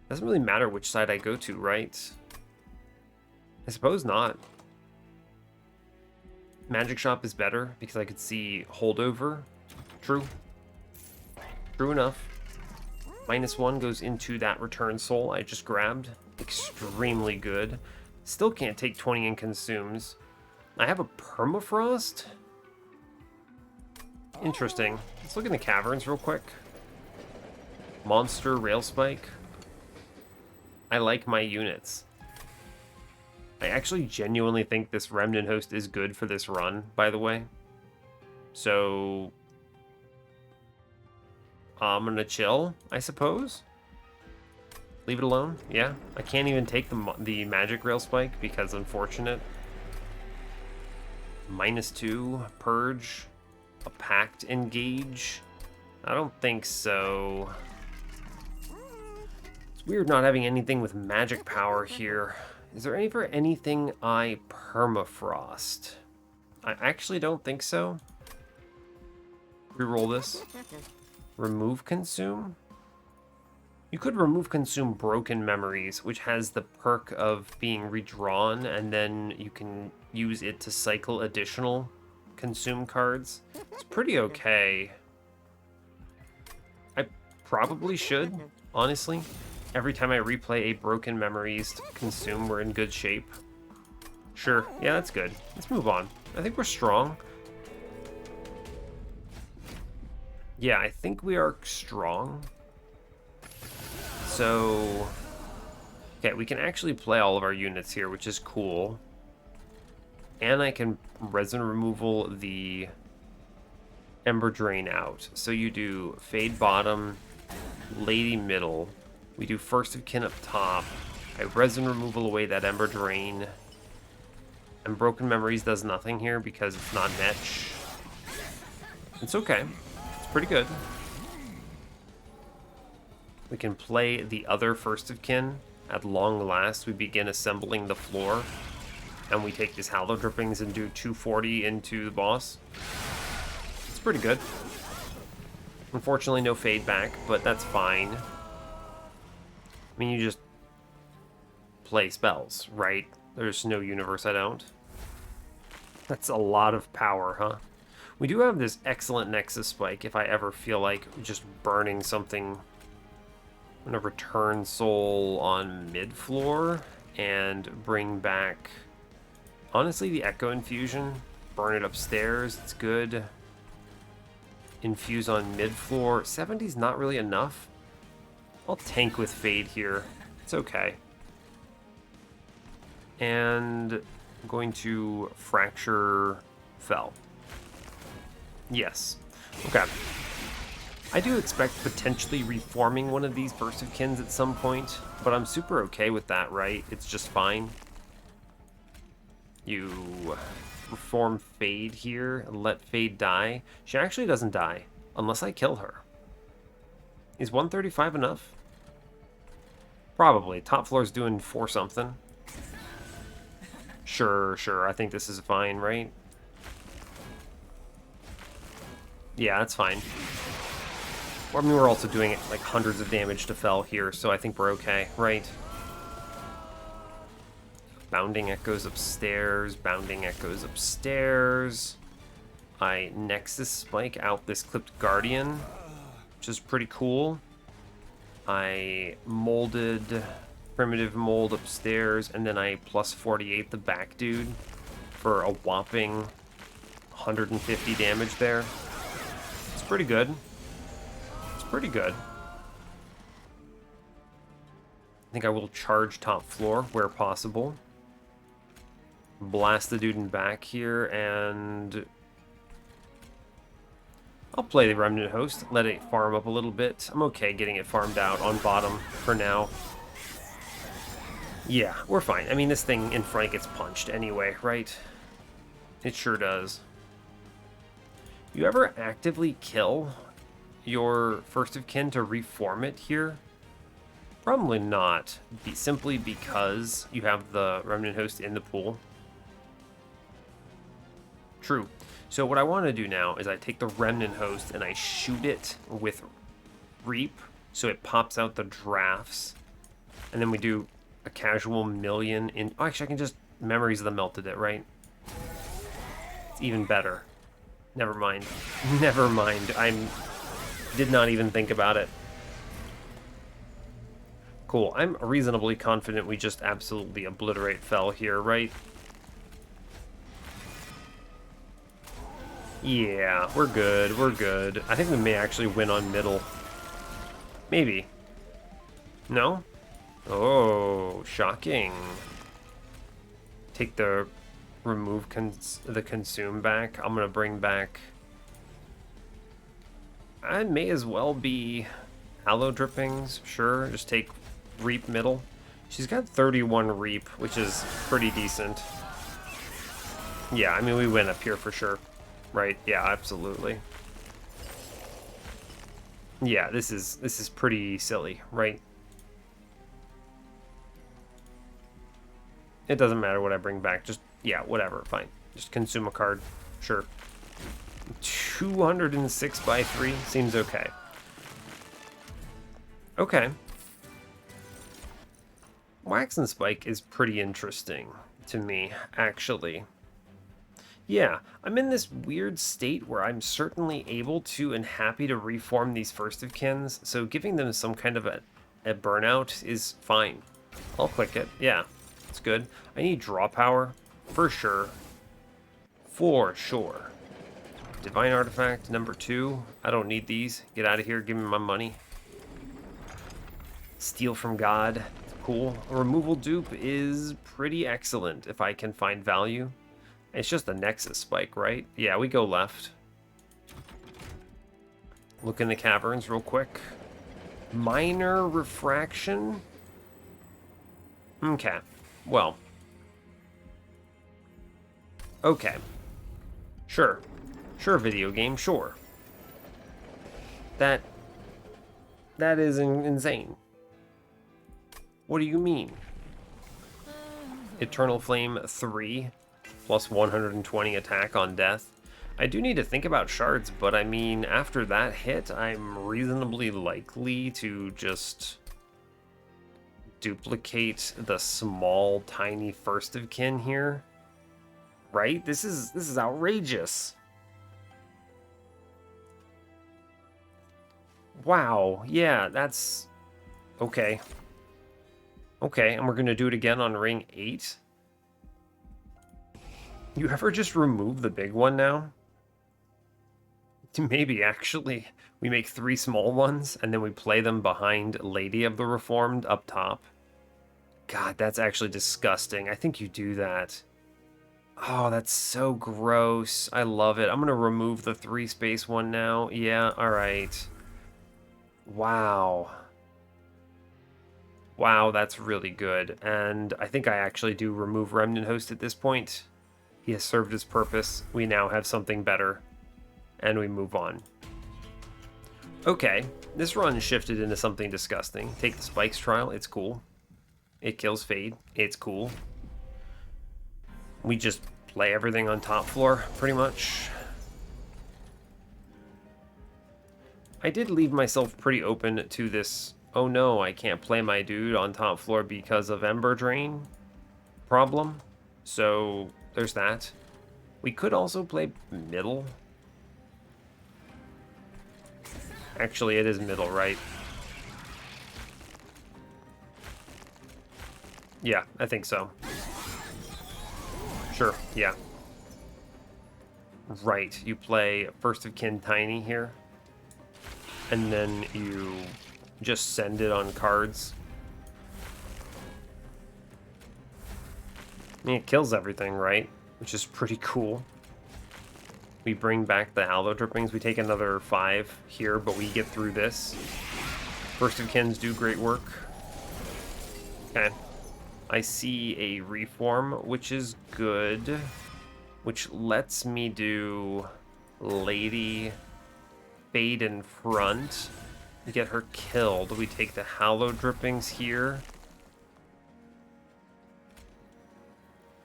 Doesn't really matter which side I go to, right? I suppose not. Magic Shop is better because I could see holdover. True. True enough. -1 goes into that return soul I just grabbed. Extremely good. Still can't take 20 and consumes. I have a permafrost? Interesting. Let's look in the caverns real quick. Monster rail spike. I like my units. I actually genuinely think this Remnant Host is good for this run, by the way. So I'm gonna chill, I suppose. Leave it alone. Yeah, I can't even take the magic rail spike because unfortunate. -2 purge, a pact engage. I don't think so. It's weird not having anything with magic power here. Is there ever anything I permafrost? I actually don't think so. Reroll this. Remove consume. You could remove consume broken memories, which has the perk of being redrawn, and then you can use it to cycle additional consume cards. It's pretty okay. I probably should, honestly. Every time I replay a broken memories to consume, we're in good shape. Sure, yeah, that's good. Let's move on. I think we're strong. Yeah, I think we are strong. So, okay, we can actually play all of our units here, which is cool. And I can resin removal the Ember Drain out. So you do Fade bottom, Lady middle. We do First of Kin up top. I resin removal away that Ember Drain. And Broken Memories does nothing here because it's not Netch. It's okay. It's pretty good. We can play the other First of Kin. At long last, we begin assembling the floor. And we take these Hallow Drippings and do 240 into the boss. It's pretty good. Unfortunately, no fade back, but that's fine. I mean, you just play spells, right? There's no universe I don't. That's a lot of power, huh? We do have this excellent Nexus Spike if I ever feel like just burning something. I'm going to return Soul on mid-floor and bring back, honestly, the Echo Infusion. Burn it upstairs, it's good. Infuse on mid-floor. 70's not really enough. I'll tank with Fade here. It's okay. And I'm going to Fracture Fell. Yes. Okay. I do expect potentially reforming one of these Burst of Kins at some point, but I'm super okay with that, right? It's just fine. You reform Fade here and let Fade die. She actually doesn't die unless I kill her. Is 135 enough? Probably. Top floor's doing 4 something. Sure. I think this is fine, right? Yeah, that's fine. I mean, we're also doing like hundreds of damage to Fell here, so I think we're okay, right? Bounding Echoes upstairs, Bounding Echoes upstairs. I Nexus Spike out this Clipped Guardian, which is pretty cool. I molded Primitive Mold upstairs, and then I plus 48 the back dude for a whopping 150 damage there. It's pretty good. Pretty good. I think I will charge top floor where possible. Blast the dude in back here, and I'll play the Remnant Host, let it farm up a little bit. I'm okay getting it farmed out on bottom for now. Yeah, we're fine. I mean, this thing in front gets punched anyway, right? It sure does. You ever actively kill your First of Kin to reform it here? Probably not, simply because you have the Remnant Host in the pool. True. So what I want to do now is I take the Remnant Host and I shoot it with Reap, so it pops out the drafts, and then we do a casual million in... Oh, actually, I can just Memories of the Melted it, right? It's even better. Never mind. Never mind. Did not even think about it. Cool. I'm reasonably confident we just absolutely obliterate Fel here, right? Yeah, we're good. We're good. I think we may actually win on middle. Maybe. No? Oh, shocking. Take the remove the consume back. I'm gonna bring back... I may as well be Aloe Drippings, sure. Just take Reap middle. She's got 31 Reap, which is pretty decent. Yeah, I mean, we win up here for sure. Right, yeah, absolutely. Yeah, this is pretty silly, right? It doesn't matter what I bring back, just, yeah, whatever, fine. Just consume a card, sure. 206 by 3 seems okay. Okay. Wax and Spike is pretty interesting to me, actually. Yeah, I'm in this weird state where I'm certainly able to and happy to reform these first of kins, so giving them some kind of a burnout is fine. I'll click it, yeah, it's good. I need draw power, for sure. For sure. Divine Artifact, number 2. I don't need these. Get out of here, give me my money. Steal from God, cool. A removal dupe is pretty excellent if I can find value. It's just a Nexus spike, right? Yeah, we go left. Look in the caverns real quick. Minor refraction? Okay. Well. Okay. Sure. Sure, video game, sure. That is insane. What do you mean? Eternal Flame 3 plus 120 attack on death. I do need to think about shards, but I mean, after that hit, I'm reasonably likely to just duplicate the small, tiny first of kin here. Right? This is outrageous. Wow, yeah, that's okay. Okay, and we're gonna do it again on ring 8. You ever just remove the big one now? Maybe, actually. We make 3 small ones, and then we play them behind Lady of the Reformed up top. God, that's actually disgusting. I think you do that. Oh, that's so gross. I love it. I'm gonna remove the 3 space one now. Yeah, alright. Wow. Wow, that's really good. And I think I actually do remove Remnant Host at this point. He has served his purpose. We now have something better. And we move on. Okay, this run shifted into something disgusting. Take the Spikes trial, it's cool. It kills Fade, it's cool. We just play everything on top floor, pretty much. I did leave myself pretty open to this, oh no, I can't play my dude on top floor because of Ember Drain problem. So there's that. We could also play middle. Actually, it is middle, right? Yeah, I think so. Sure, yeah. Right, you play First of Kin Tiny here. And then you just send it on cards. I mean, it kills everything, right? Which is pretty cool. We bring back the Aloe Drippings. We take another 5 here, but we get through this. First of Kins do great work. Okay. I see a Reform, which is good. Which lets me do Lady Fade in front. Get her killed. We take the Aloe Drippings here.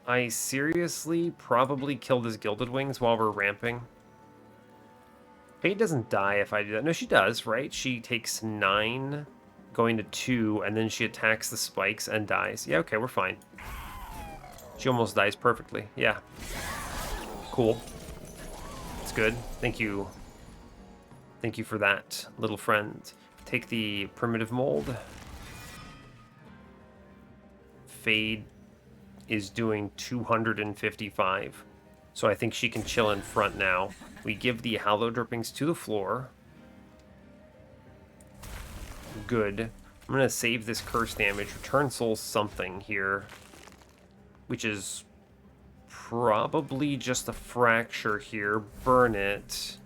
I seriously probably kill this Gilded Wings while we're ramping. Fade doesn't die if I do that. No, she does, right? She takes 9, going to 2, and then she attacks the spikes and dies. Yeah, okay, we're fine. She almost dies perfectly. Yeah. Cool. It's good. Thank you. Thank you for that, little friend. Take the Primitive Mold. Fade is doing 255. So I think she can chill in front now. We give the Hallow Drippings to the floor. Good. I'm going to save this curse damage. Return Soul something here. Which is probably just a fracture here. Burn it.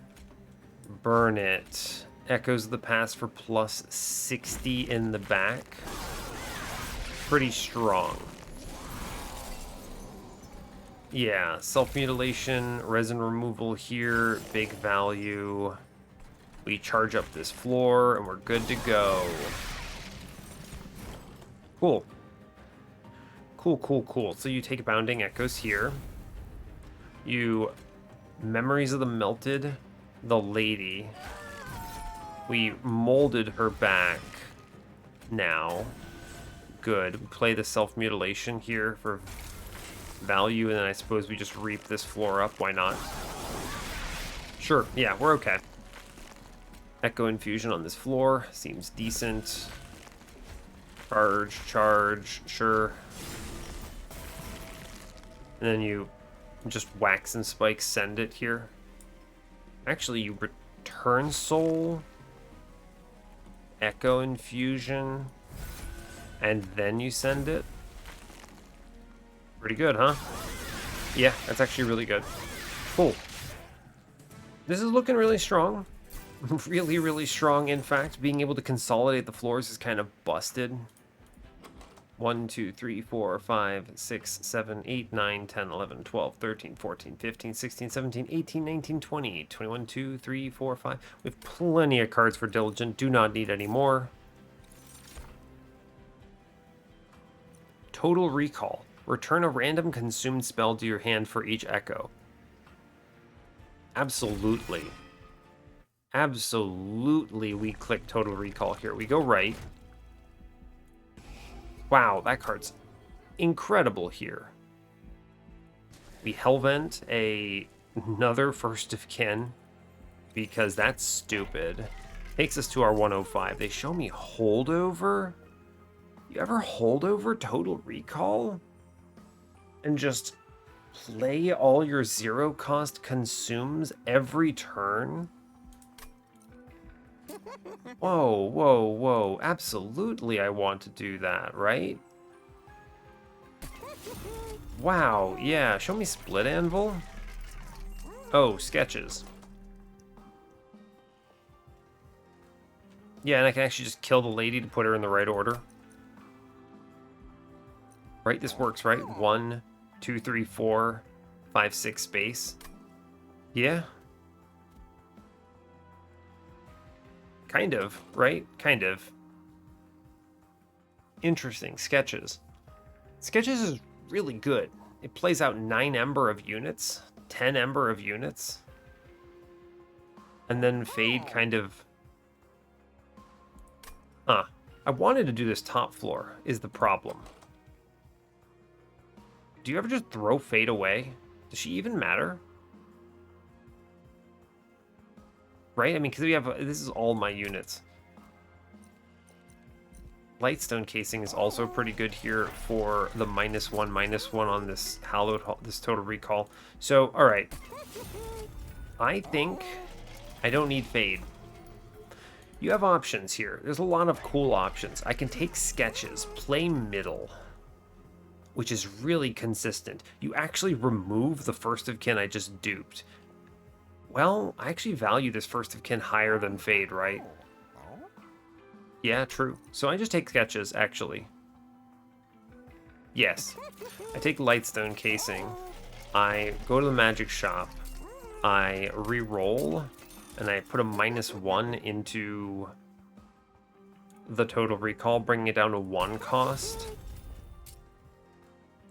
Burn it. Echoes of the Past for plus 60 in the back. Pretty strong. Yeah, self-mutilation, resin removal here, big value. We charge up this floor, and we're good to go. Cool. Cool. So you take Bounding Echoes here. You Memories of the Melted, the lady. We molded her back now. Good. We play the self-mutilation here for value, and then I suppose we just reap this floor up. Why not? Sure. Yeah, we're okay. Echo Infusion on this floor seems decent. Charge, sure. And then you just Wax and Spike send it here. Actually, you Return Soul, Echo Infusion, and then you send it. Pretty good, huh? Yeah, that's actually really good. Cool. This is looking really strong. Really strong, in fact. Being able to consolidate the floors is kind of busted. 1, 2, 3, 4, 5, 6, 7, 8, 9, 10, 11, 12, 13, 14, 15, 16, 17, 18, 19, 20, 21, 2, 3, 4, 5. We have plenty of cards for Diligent. Do not need any more. Total Recall. Return a random consumed spell to your hand for each echo. Absolutely. Absolutely, we click Total Recall here. We go right. Wow, that card's incredible here. We Hellvent another First of Kin, because that's stupid. Takes us to our 105. They show me Holdover? You ever Holdover Total Recall? And just play all your 0-cost consumes every turn? Whoa. Absolutely I want to do that, right? Wow, yeah. Show me Split Anvil. Oh, sketches. Yeah, and I can actually just kill the lady to put her in the right order. Right, this works, right? 1, 2, 3, 4, 5, 6 space. Yeah. Kind of, right? Kind of. Interesting. Sketches. Sketches is really good. It plays out 9 Ember of units, 10 Ember of units. And then Fade kind of... I wanted to do this top floor, is the problem. Do you ever just throw Fade away? Does she even matter? Right? I mean, because we have... this is all my units. Lightstone Casing is also pretty good here for the -1/-1 on this Hallowed, this Total Recall. So, alright. I think I don't need Fade. You have options here. There's a lot of cool options. I can take Sketches, play middle, which is really consistent. You actually remove the First of Kin I just duped. Well, I actually value this First of Kin higher than Fade, right? Yeah, true. So I just take Sketches, actually. Yes. I take Lightstone Casing. I go to the magic shop. I re-roll. And I put a -1 into the Total Recall, bringing it down to 1 cost.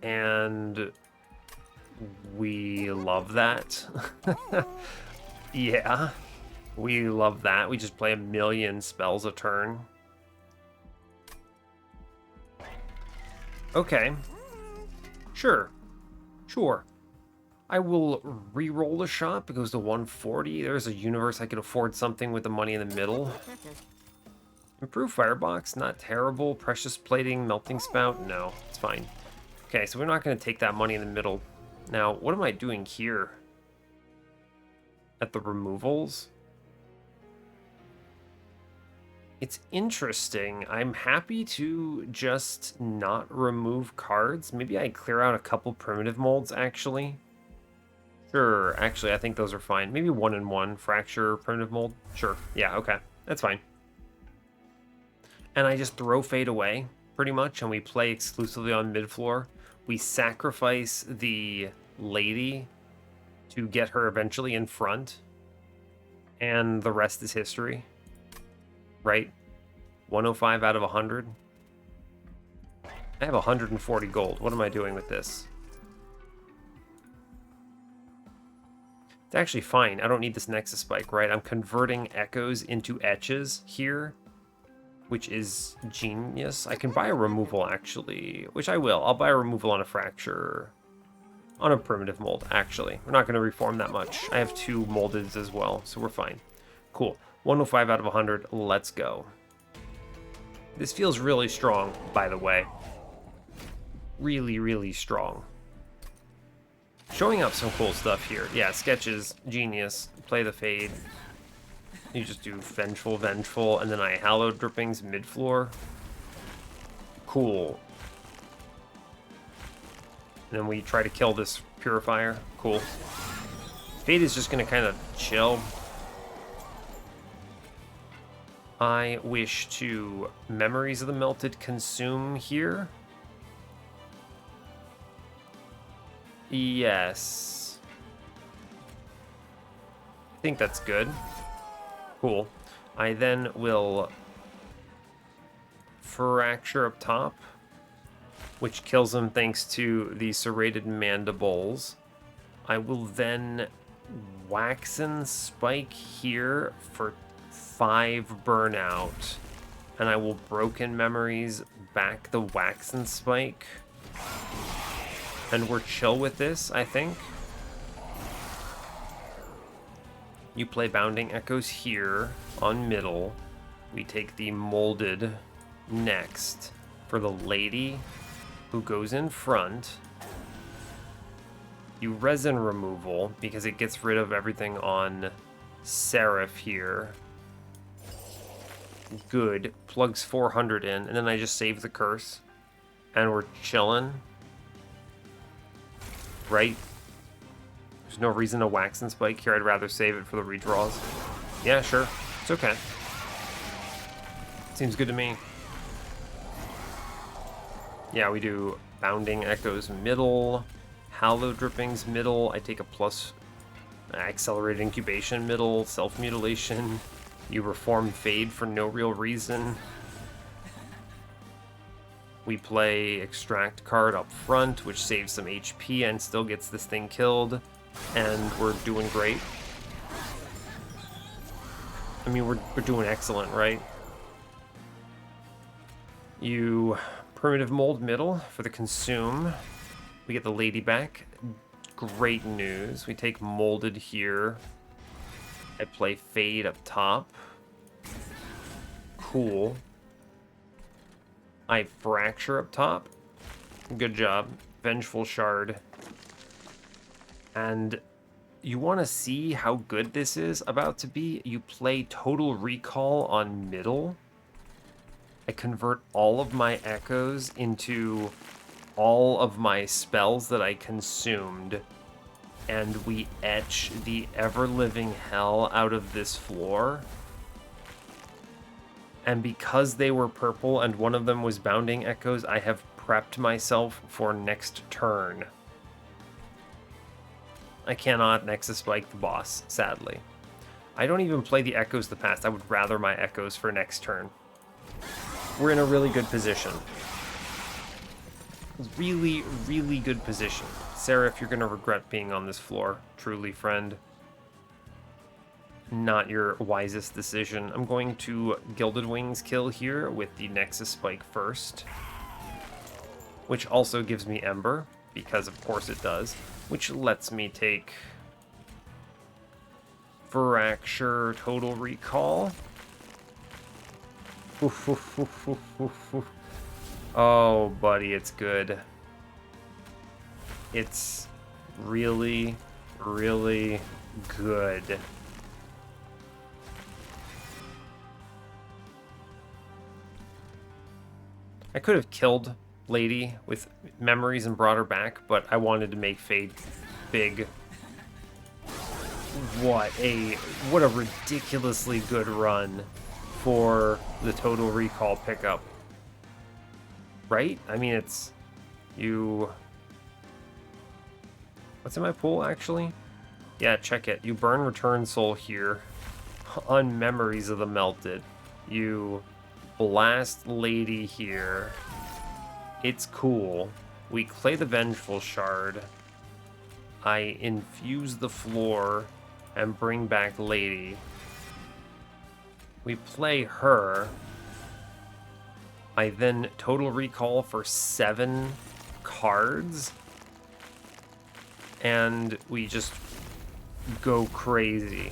And we love that. Yeah. We love that. We just play 1,000,000 spells a turn. Okay. Sure. I will re-roll the shop. It goes to 140. There's a universe I could afford something with the money in the middle. Improved firebox, not terrible. Precious plating, melting spout, no, it's fine. Okay, so we're not going to take that money in the middle. Now, what am I doing here? At the removals? It's interesting. I'm happy to just not remove cards. Maybe I clear out a couple primitive molds, actually. Sure, actually, I think those are fine. Maybe 1 and 1, fracture, primitive mold. Sure, yeah, okay, that's fine. And I just throw Fade away, pretty much, and we play exclusively on mid-floor. We sacrifice the lady to get her eventually in front, and the rest is history. Right? 105 out of 100. I have 140 gold. What am I doing with this? It's actually fine. I don't need this Nexus Spike, right? I'm converting echoes into etches here, which is genius. I can buy a removal, actually, which I will. I'll buy a removal on a fracture, on a primitive mold, actually. We're not going to reform that much. I have 2 moldeds as well, so we're fine. Cool. 105 out of 100. Let's go. This feels really strong, by the way. Really, really strong. Showing up some cool stuff here. Yeah, sketches, genius. Play the Fade. You just do Vengeful, Vengeful, and then I Hallowed Drippings mid-floor. Cool. And then we try to kill this Purifier. Cool. Fade is just going to kind of chill. I wish to Memories of the Melted consume here. Yes. I think that's good. Cool. I then will Fracture up top, which kills him thanks to the Serrated Mandibles. I will then Waxen Spike here for 5 burnout, and I will Broken Memories back the Waxen Spike. And we're chill with this, I think. You play Bounding Echoes here on middle. We take the Molded next for the lady who goes in front. You Resin Removal because it gets rid of everything on Seraph here. Good. Plugs 400 in, and then I just save the curse. And we're chilling. Right? There's no reason to Waxen Spike here. I'd rather save it for the redraws. Yeah, sure. It's okay. Seems good to me. Yeah, we do Bounding Echoes middle, Hallowed Drippings middle. I take a plus Accelerated Incubation middle, Self-Mutilation. You Reform Fade for no real reason. We play Extract card up front, which saves some HP and still gets this thing killed. And we're doing great. I mean, we're doing excellent, right? You Primitive Mold middle for the consume. We get the lady back. Great news. We take Molded here. I play Fade up top. Cool. I Fracture up top. Good job. Vengeful Shard. And you want to see how good this is about to be? You play Total Recall on middle. I convert all of my echoes into all of my spells that I consumed. And we etch the ever-living hell out of this floor. And because they were purple and one of them was Bounding Echoes, I have prepped myself for next turn. I cannot Nexus Spike the boss, sadly. I don't even play the Echoes the past. I would rather my Echoes for next turn. We're in a really good position. Really, really good position. Seraph, you're going to regret being on this floor. Truly, friend. Not your wisest decision. I'm going to Gilded Wings kill here with the Nexus Spike first. Which also gives me Ember, because of course it does. Which lets me take Fracture Total Recall. Oof, oof, oof, oof, oof, oof. Oh, buddy, it's good. It's really, really good. I could have killed Lady with memories and brought her back, but I wanted to make Fade big. What a ridiculously good run for the Total Recall pickup. Right? I mean, it's you. What's in my pool actually? Yeah, check it. You burn Return Soul here on Memories of the Melted. You blast Lady here. It's cool. We play the Vengeful Shard. I infuse the floor and bring back Lady. We play her. I then Total Recall for 7 cards. And we just go crazy.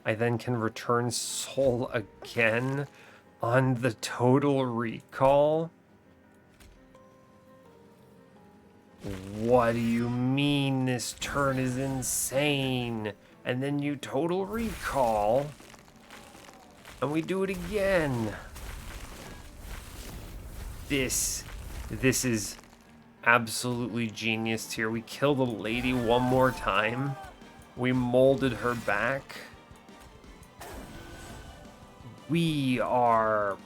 I then can Return Soul again on the Total Recall. What do you mean this turn is insane? And then you Total Recall. And we do it again. This is absolutely genius here. We kill the Lady one more time. We molded her back. We are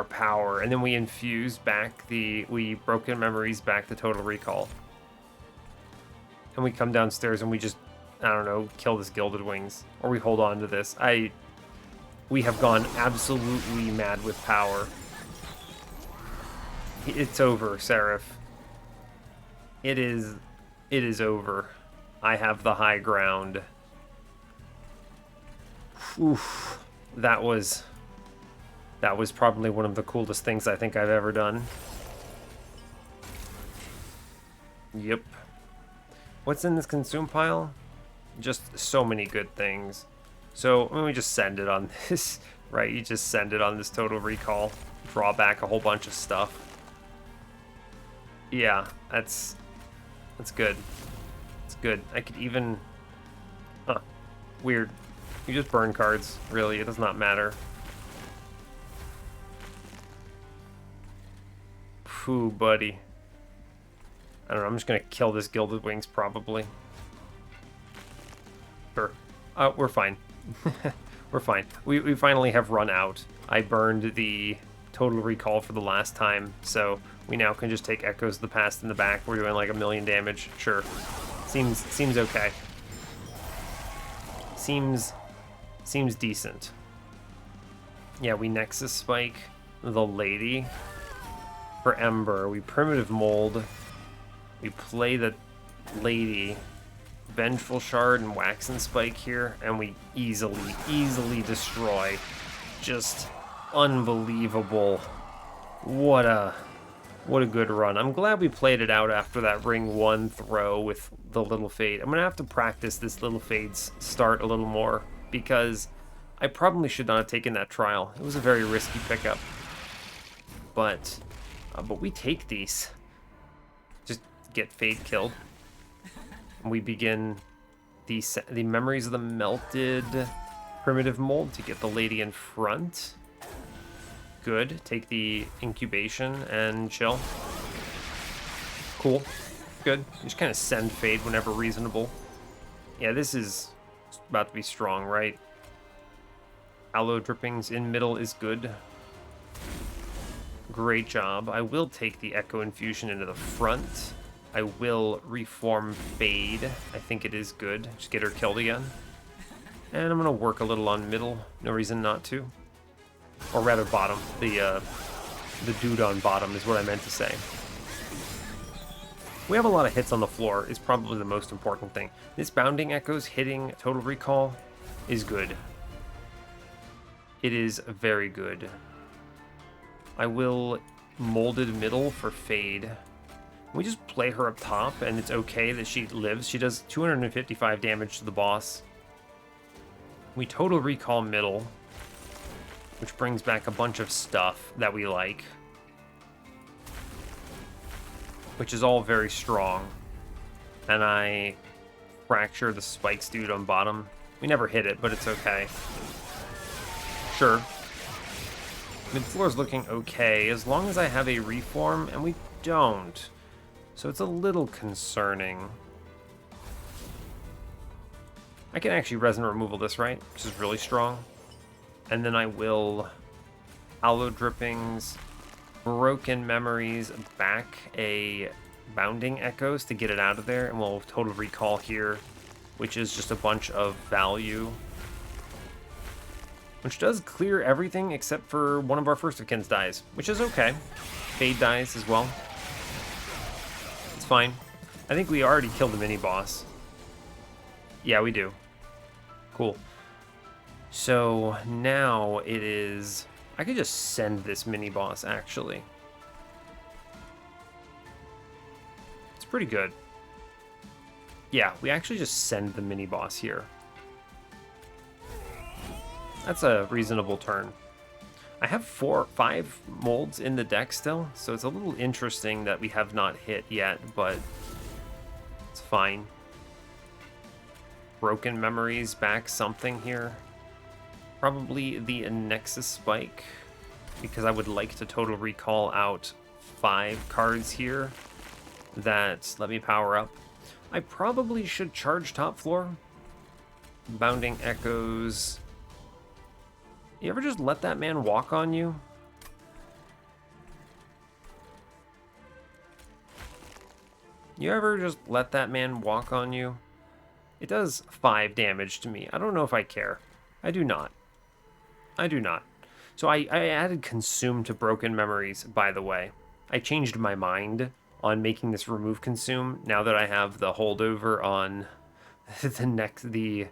power. And then we infuse back we Broken Memories back the Total Recall. And we come downstairs and we just, I don't know, kill this Gilded Wings. Or we hold on to this. We have gone absolutely mad with power. It's over, Seraph. It is over. I have the high ground. Oof. That was probably one of the coolest things I think I've ever done. Yep. What's in this consume pile? Just so many good things. So, I mean, we just send it on this, right? You just send it on this Total Recall. Draw back a whole bunch of stuff. Yeah, that's good. It's good. I could even... Huh. Weird. You just burn cards, really. It does not matter. Phew, buddy. I don't know, I'm just gonna kill this Gilded Wings, probably. Sure. We're fine. We're fine. We finally have run out. I burned the Total Recall for the last time, so we now can just take Echoes of the Past in the back. We're doing like 1,000,000 damage. Sure. Seems okay. Seems decent. Yeah, we Nexus Spike the Lady. For Ember, we Primitive Mold. We play the Lady. Vengeful Shard and Wax and Spike here, and we easily destroy. Just unbelievable. What a good run. I'm glad we played it out after that ring 1 throw with the Little Fade. I'm gonna have to practice this Little Fade's start a little more, because I probably should not have taken that trial. It was a very risky pickup. But we take these. Just get Fade killed. We begin the Memories of the Melted Primitive Mold to get the Lady in front. Good. Take the Incubation and chill. Cool. Good. Just kind of send Fade whenever reasonable. Yeah, this is about to be strong, right? Aloe Drippings in middle is good. Great job. I will take the Echo Infusion into the front. I will reform Fade. I think it is good. Just get her killed again. And I'm going to work a little on middle. No reason not to. Or rather bottom. The dude on bottom is what I meant to say. We have a lot of hits on the floor is probably the most important thing. This Bounding Echoes hitting Total Recall is good. It is very good. I will Molded Middle for Fade. We just play her up top, and it's okay that she lives. She does 255 damage to the boss. We total recall middle, which brings back a bunch of stuff that we like, which is all very strong. And I fracture the spikes dude on bottom. We never hit it, but it's okay. Sure. Mid-floor's looking okay, as long as I have a reform, and we don't. So it's a little concerning. I can actually resin removal this, right? Which is really strong. And then I will Hollow Drippings, Broken Memories, back a Bounding Echoes to get it out of there, and we'll Total Recall here, which is just a bunch of value. Which does clear everything except for one of our First of Kins dies, which is okay. Fade dies as well. It's fine. I think we already killed the mini-boss. Yeah, we do. Cool. So now it is... I could just send this mini-boss, actually. It's pretty good. Yeah, we actually just send the mini-boss here. That's a reasonable turn. I have 5 molds in the deck still, so it's a little interesting that we have not hit yet, but it's fine. Broken Memories back something here. Probably the Nexus Spike, because I would like to Total Recall out 5 cards here that let me power up. I probably should charge top floor. Bounding Echoes. You ever just let that man walk on you? You ever just let that man walk on you? It does 5 damage to me. I don't know if I care. I do not. I do not. So I added Consume to Broken Memories, by the way. I changed my mind on making this remove Consume now that I have the holdover on the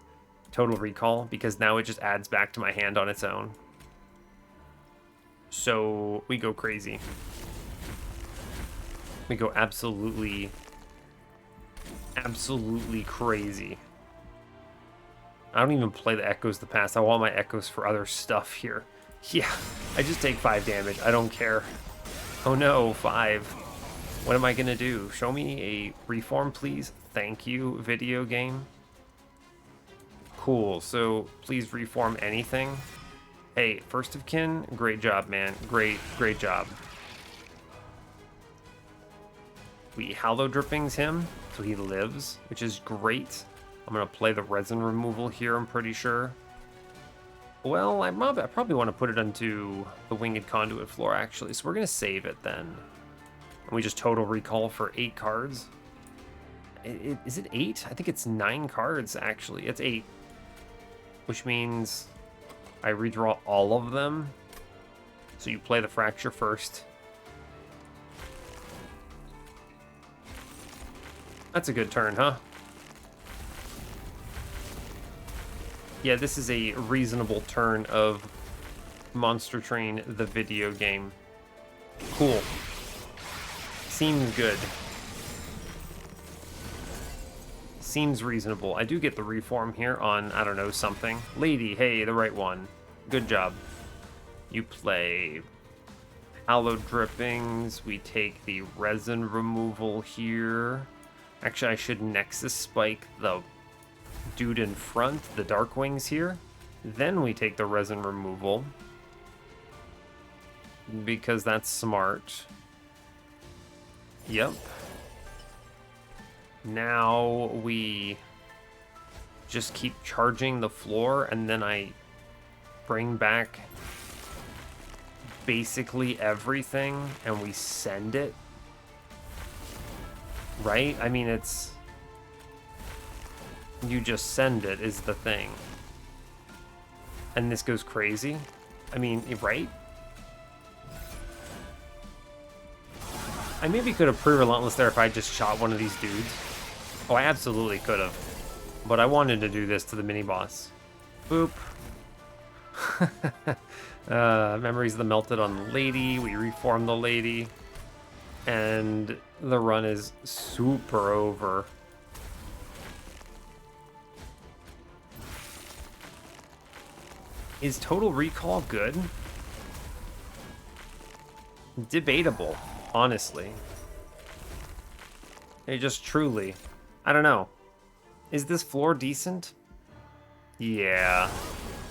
Total Recall, because now it just adds back to my hand on its own. So we go crazy. We go absolutely crazy. I don't even play the Echoes the Past. I want my Echoes for other stuff here. Yeah, I just take 5 damage. I don't care. Oh no, 5. What am I gonna do? Show me a reform, please. Thank you, video game. Cool, so please reform anything. Hey, First of Kin, great job, man. Great job. We Hollow Drippings him, so he lives, which is great. I'm gonna play the resin removal here, I'm pretty sure. Well, I probably want to put it onto the Winged Conduit floor, actually, so we're gonna save it then. And we just Total Recall for 8 cards. Is it 8? I think it's 9 cards, actually. It's 8. Which means I redraw all of them. So you play the Fracture first. That's a good turn, huh? Yeah, this is a reasonable turn of Monster Train, the video game. Cool. Seems good. Seems reasonable. I do get the reform here on, I don't know, something. Lady, hey, the right one. Good job. You play Hallowed Drippings. We take the resin removal here. Actually, I should Nexus Spike the dude in front, the Dark Wings here. Then we take the resin removal, because that's smart. Yep. Now we just keep charging the floor, and then I bring back basically everything, and we send it. Right? I mean, it's... You just send it is the thing. And this goes crazy. I mean, right? I maybe could have pre-relentless there if I just shot one of these dudes. Oh, I absolutely could have. But I wanted to do this to the mini-boss. Boop. Memories of the Melted on the lady. We reform the lady. And the run is super over. Is Total Recall good? Debatable, honestly. It just truly, I don't know. Is this floor decent? Yeah.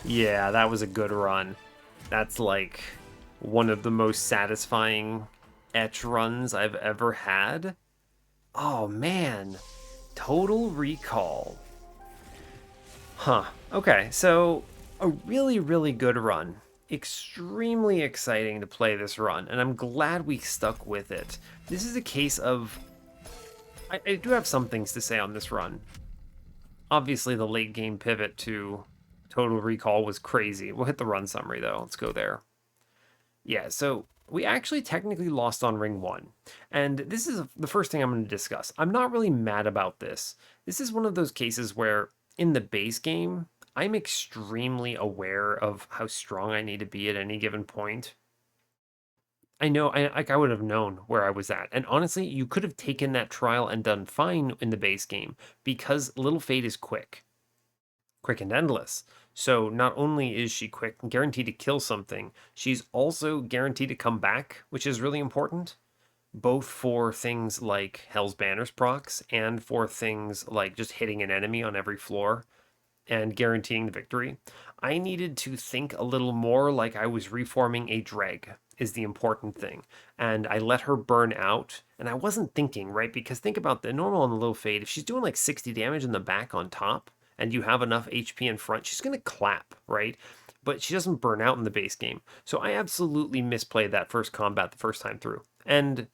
Yeah, that was a good run. That's like one of the most satisfying etch runs I've ever had. Oh man. Total Recall. Huh. Okay, so a really, really good run. Extremely exciting to play this run, and I'm glad we stuck with it. This is a case of. I do have some things to say on this run. Obviously, the late game pivot to Total Recall was crazy. We'll hit the run summary though. Let's go there. Yeah, so we actually technically lost on ring one. And this is the first thing I'm going to discuss. I'm not really mad about this. This is one of those cases where in the base game, I'm extremely aware of how strong I need to be at any given point. I know, I would have known where I was at. And honestly, you could have taken that trial and done fine in the base game because Little Fate is quick and endless. So not only is she quick and guaranteed to kill something, she's also guaranteed to come back, which is really important, both for things like Hell's Banners procs and for things like just hitting an enemy on every floor and guaranteeing the victory. I needed to think a little more like I was reforming a dreg is the important thing. And I let her burn out. And I wasn't thinking, right? Because think about the normal on the Little Fade. If she's doing like 60 damage in the back on top and you have enough HP in front, she's going to clap, right? But she doesn't burn out in the base game. So I absolutely misplayed that first combat the first time through. And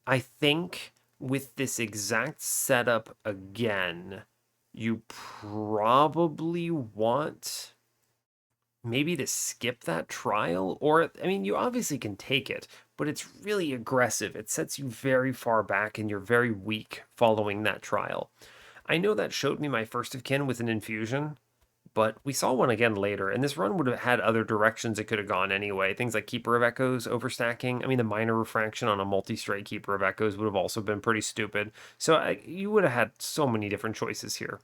I think with this exact setup again, you probably want maybe to skip that trial, or I mean, you obviously can take it, but it's really aggressive. It sets you very far back and you're very weak following that trial. I know that showed me my first of kin with an infusion, but we saw one again later, and this run would have had other directions it could have gone anyway. Things like Keeper of Echoes overstacking. I mean, the minor refraction on a multi-strike Keeper of Echoes would have also been pretty stupid. So you would have had so many different choices here.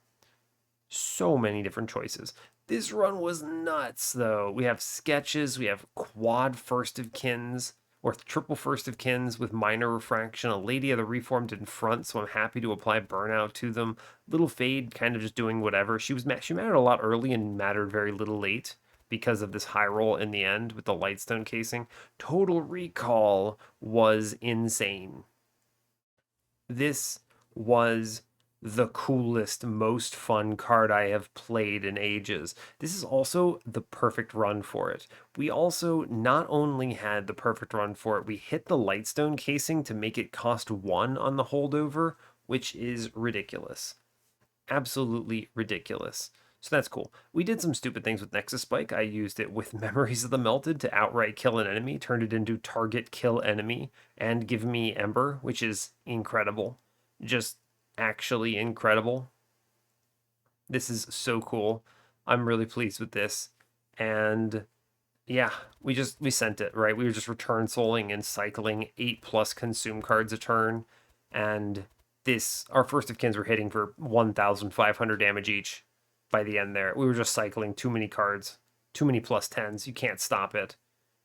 So many different choices. This run was nuts, though. We have sketches, we have quad first of kins, or triple first of kins with minor refraction, a Lady of the Reformed in front, so I'm happy to apply burnout to them. Little Fade kind of just doing whatever. She mattered a lot early and mattered very little late because of this high roll in the end with the Lightstone casing. Total Recall was insane. This was the coolest, most fun card I have played in ages. This is also the perfect run for it. We also not only had the perfect run for it, we hit the Lightstone casing to make it cost 1 on the holdover, which is ridiculous. Absolutely ridiculous. So that's cool. We did some stupid things with Nexus Spike. I used it with Memories of the Melted to outright kill an enemy, turned it into target kill enemy, and give me Ember, which is incredible. Just actually incredible. This is so cool. I'm really pleased with this. And yeah, we sent it, right? We were just return souling and cycling 8+ consume cards a turn. And this, our first of kins were hitting for 1,500 damage each by the end there. We were just cycling too many cards, too many +10s. You can't stop it.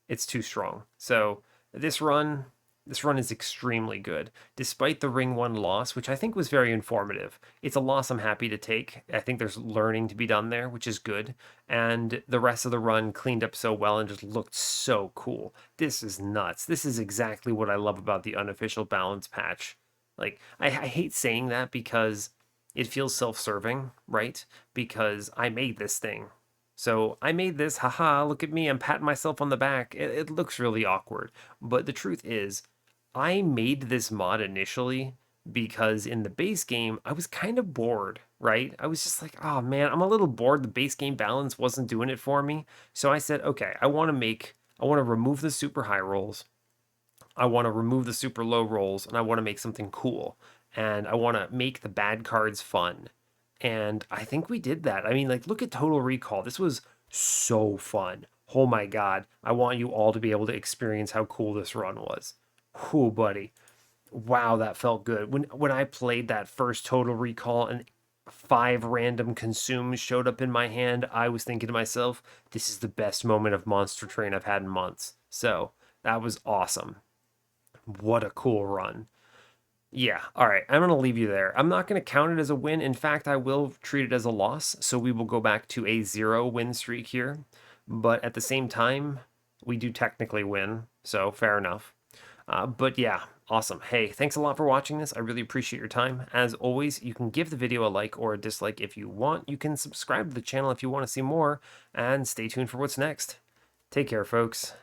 It's too strong. So this run is extremely good, despite the ring one loss, which I think was very informative. It's a loss I'm happy to take. I think there's learning to be done there, which is good. And the rest of the run cleaned up so well and just looked so cool. This is nuts. This is exactly what I love about the unofficial balance patch. Like, I hate saying that because it feels self-serving, right? Because I made this thing. So I made this, haha, look at me, I'm patting myself on the back. It looks really awkward. But the truth is, I made this mod initially because in the base game, I was kind of bored, right? I was just like, oh man, I'm a little bored. The base game balance wasn't doing it for me. So I said, okay, I want to remove the super high rolls. I want to remove the super low rolls and I want to make something cool. And I want to make the bad cards fun. And I think we did that. I mean, like, look at Total Recall. This was so fun. Oh my God. I want you all to be able to experience how cool this run was. Whew, buddy. Wow, that felt good. When I played that first Total Recall, and 5 random consumes showed up in my hand, I was thinking to myself, this is the best moment of Monster Train I've had in months. So that was awesome. What a cool run. Yeah, all right. I'm going to leave you there. I'm not going to count it as a win. In fact, I will treat it as a loss. So we will go back to a 0 win streak here. But at the same time, we do technically win. So fair enough. But yeah, awesome. Hey, thanks a lot for watching this. I really appreciate your time. As always, you can give the video a like or a dislike if you want. You can subscribe to the channel if you want to see more. And stay tuned for what's next. Take care, folks.